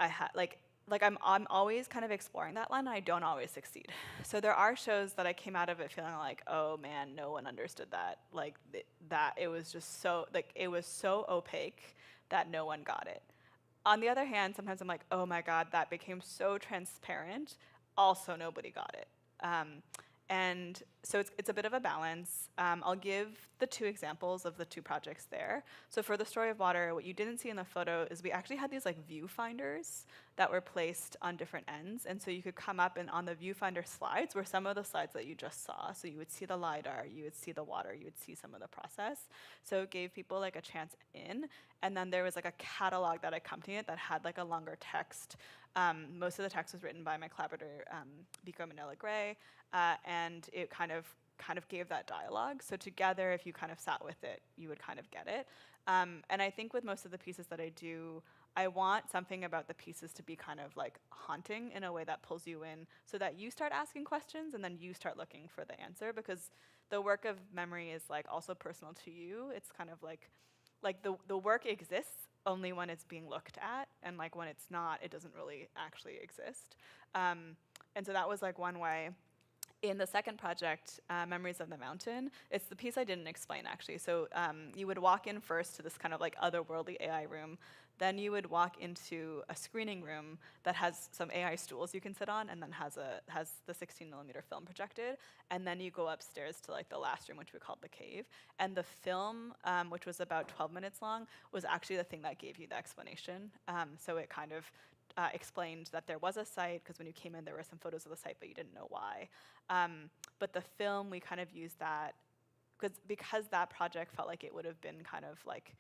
like I'm always kind of exploring that line, and I don't always succeed. So there are shows that I came out of it feeling like, oh man, no one understood that. Like that it was just so, like it was so opaque that no one got it. On the other hand, sometimes I'm like, oh my God, that became so transparent. Also, nobody got it. And so it's a bit of a balance. I'll give the 2 examples of the 2 projects there. So for the story of water, what you didn't see in the photo is we actually had these like viewfinders that were placed on different ends. And so you could come up, and on the viewfinder slides were some of the slides that you just saw. So you would see the LiDAR, you would see the water, you would see some of the process. So it gave people like a chance in. And then there was like a catalog that accompanied it that had like a longer text. Most of the text was written by my collaborator, Biko Manila Gray, and it kind of gave that dialogue. So together, if you kind of sat with it, you would kind of get it. And I think with most of the pieces that I do, I want something about the pieces to be kind of like haunting in a way that pulls you in, so that you start asking questions and then you start looking for the answer, because the work of memory is like also personal to you. It's kind of like the work exists only when it's being looked at, and like when it's not, it doesn't really actually exist. And so that was like one way. In the second project, Memories of the Mountain, it's the piece I didn't explain actually. So you would walk in first to this kind of like otherworldly AI room. Then you would walk into a screening room that has some AI stools you can sit on, and then has the 16mm film projected. And then you go upstairs to like the last room, which we called the cave. And the film, which was about 12 minutes long, was actually the thing that gave you the explanation. So it kind of explained that there was a site, because when you came in there were some photos of the site, but you didn't know why. But the film, we kind of used that because that project felt like it would have been kind of like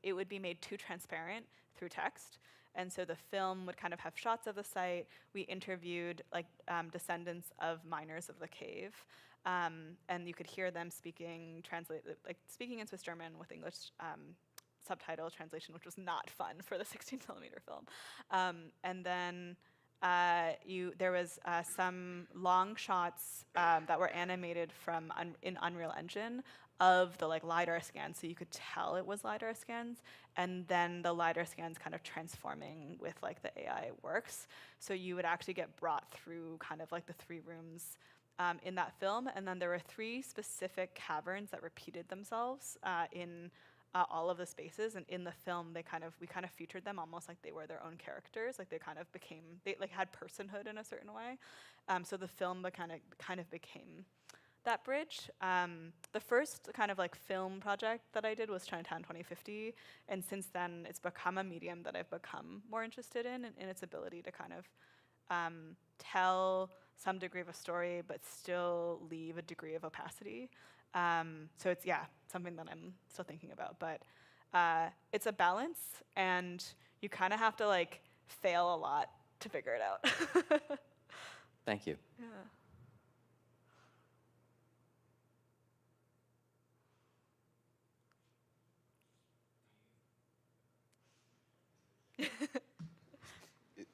it would be made too transparent through text. And so the film would kind of have shots of the site. We interviewed like descendants of miners of the cave, and you could hear them speaking in Swiss German with English subtitle translation, which was not fun for the 16mm film. And then there was some long shots that were animated from in Unreal Engine of the like LiDAR scans, so you could tell it was LiDAR scans, and then the LiDAR scans kind of transforming with like the AI works. So you would actually get brought through kind of like the 3 rooms in that film, and then there were 3 specific caverns that repeated themselves in all of the spaces, and in the film we kind of featured them almost like they were their own characters, like they like had personhood in a certain way. So the film kind of became that bridge. The first kind of like film project that I did was Chinatown 2050, and since then it's become a medium that I've become more interested in its ability to kind of tell some degree of a story but still leave a degree of opacity. So it's something that I'm still thinking about, but it's a balance, and you kind of have to like fail a lot to figure it out. Thank you. Yeah.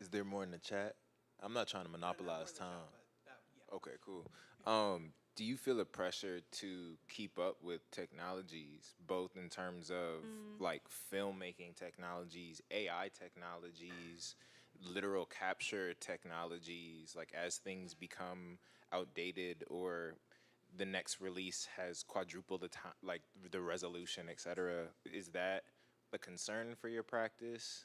Is there more in the chat? I'm not trying to monopolize time. Okay, cool. Do you feel a pressure to keep up with technologies, both in terms of like filmmaking technologies, AI technologies, literal capture technologies, like as things become outdated or the next release has quadrupled the time, like the resolution, et cetera? Is that a concern for your practice?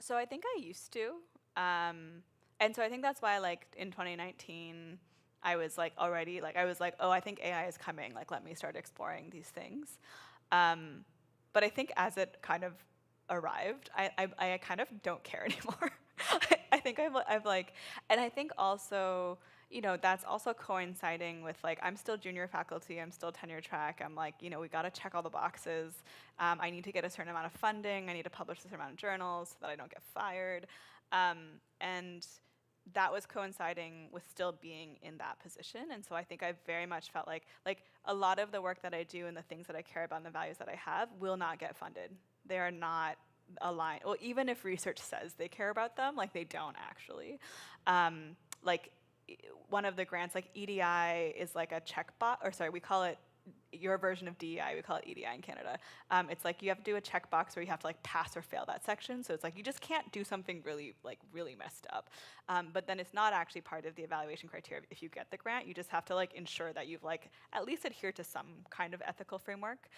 So I think I used to. And so I think that's why like in 2019, I was like already, like I was like, oh, I think AI is coming, like let me start exploring these things. But I think as it kind of arrived, I kind of don't care anymore. I think I've like, and I think also, you know, that's also coinciding with like, I'm still junior faculty, I'm still tenure track, I'm like, you know, we gotta check all the boxes. I need to get a certain amount of funding, I need to publish a certain amount of journals so that I don't get fired. And that was coinciding with still being in that position. And so I think I very much felt like a lot of the work that I do and the things that I care about and the values that I have will not get funded. They are not aligned. Well, even if research says they care about them, like they don't actually. Like one of the grants, like EDI is like a check box, or sorry, we call it your version of DEI, we call it EDI in Canada. It's like you have to do a checkbox where you have to like pass or fail that section. So it's like you just can't do something really messed up. But then it's not actually part of the evaluation criteria if you get the grant. You just have to like ensure that you've like at least adhered to some kind of ethical framework.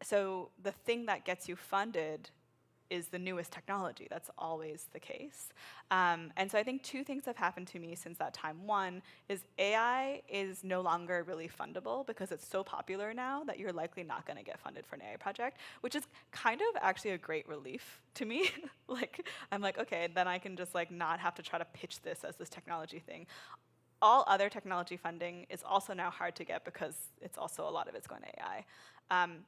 So the thing that gets you funded is the newest technology. That's always the case. And so I think two things have happened to me since that time. One is AI is no longer really fundable because it's so popular now that you're likely not going to get funded for an AI project, which is kind of actually a great relief to me. Like, I'm like, okay, then I can just like not have to try to pitch this as this technology thing. All other technology funding is also now hard to get because it's also a lot of it's going to AI.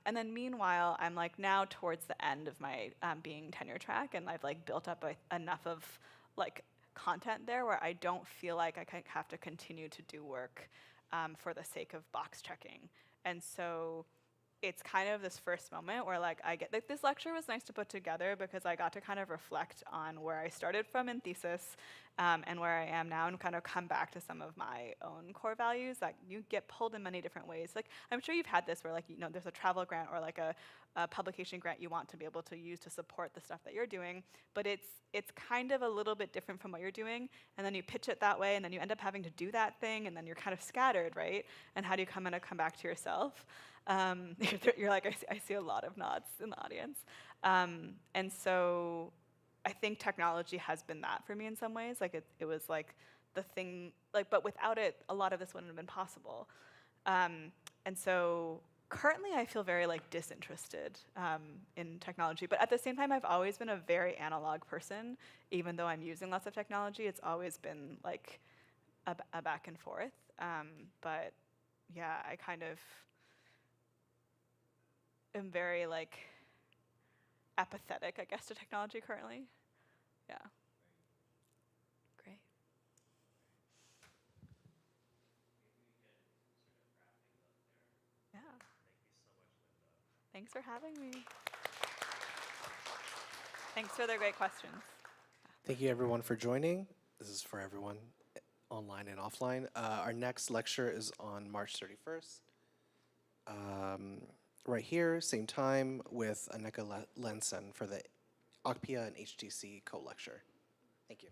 And then meanwhile, I'm like now towards the end of my being tenure track, and I've like built up enough of like content there where I don't feel like I have to continue to do work for the sake of box checking. And so it's kind of this first moment where like I get, like this lecture was nice to put together because I got to kind of reflect on where I started from in thesis and where I am now, and kind of come back to some of my own core values that you get pulled in many different ways. Like I'm sure you've had this where like, you know, there's a travel grant or like a publication grant you want to be able to use to support the stuff that you're doing, but it's kind of a little bit different from what you're doing, and then you pitch it that way, and then you end up having to do that thing, and then you're kind of scattered, right? And how do you come back to yourself? You're like, I see a lot of nods in the audience. And so I think technology has been that for me in some ways. Like it was like the thing, like, but without it, a lot of this wouldn't have been possible. And so currently I feel very like disinterested in technology, but at the same time, I've always been a very analog person. Even though I'm using lots of technology, it's always been like a back and forth. But yeah, I kind of am very like apathetic, I guess, to technology currently. Yeah. Great. Yeah. Thanks for having me. Thanks for the great questions. Thank you everyone for joining. This is for everyone online and offline. Our next lecture is on March 31st. Right here, same time, with Aneka Lensen for the OCPIA and HTC co-lecture. Thank you.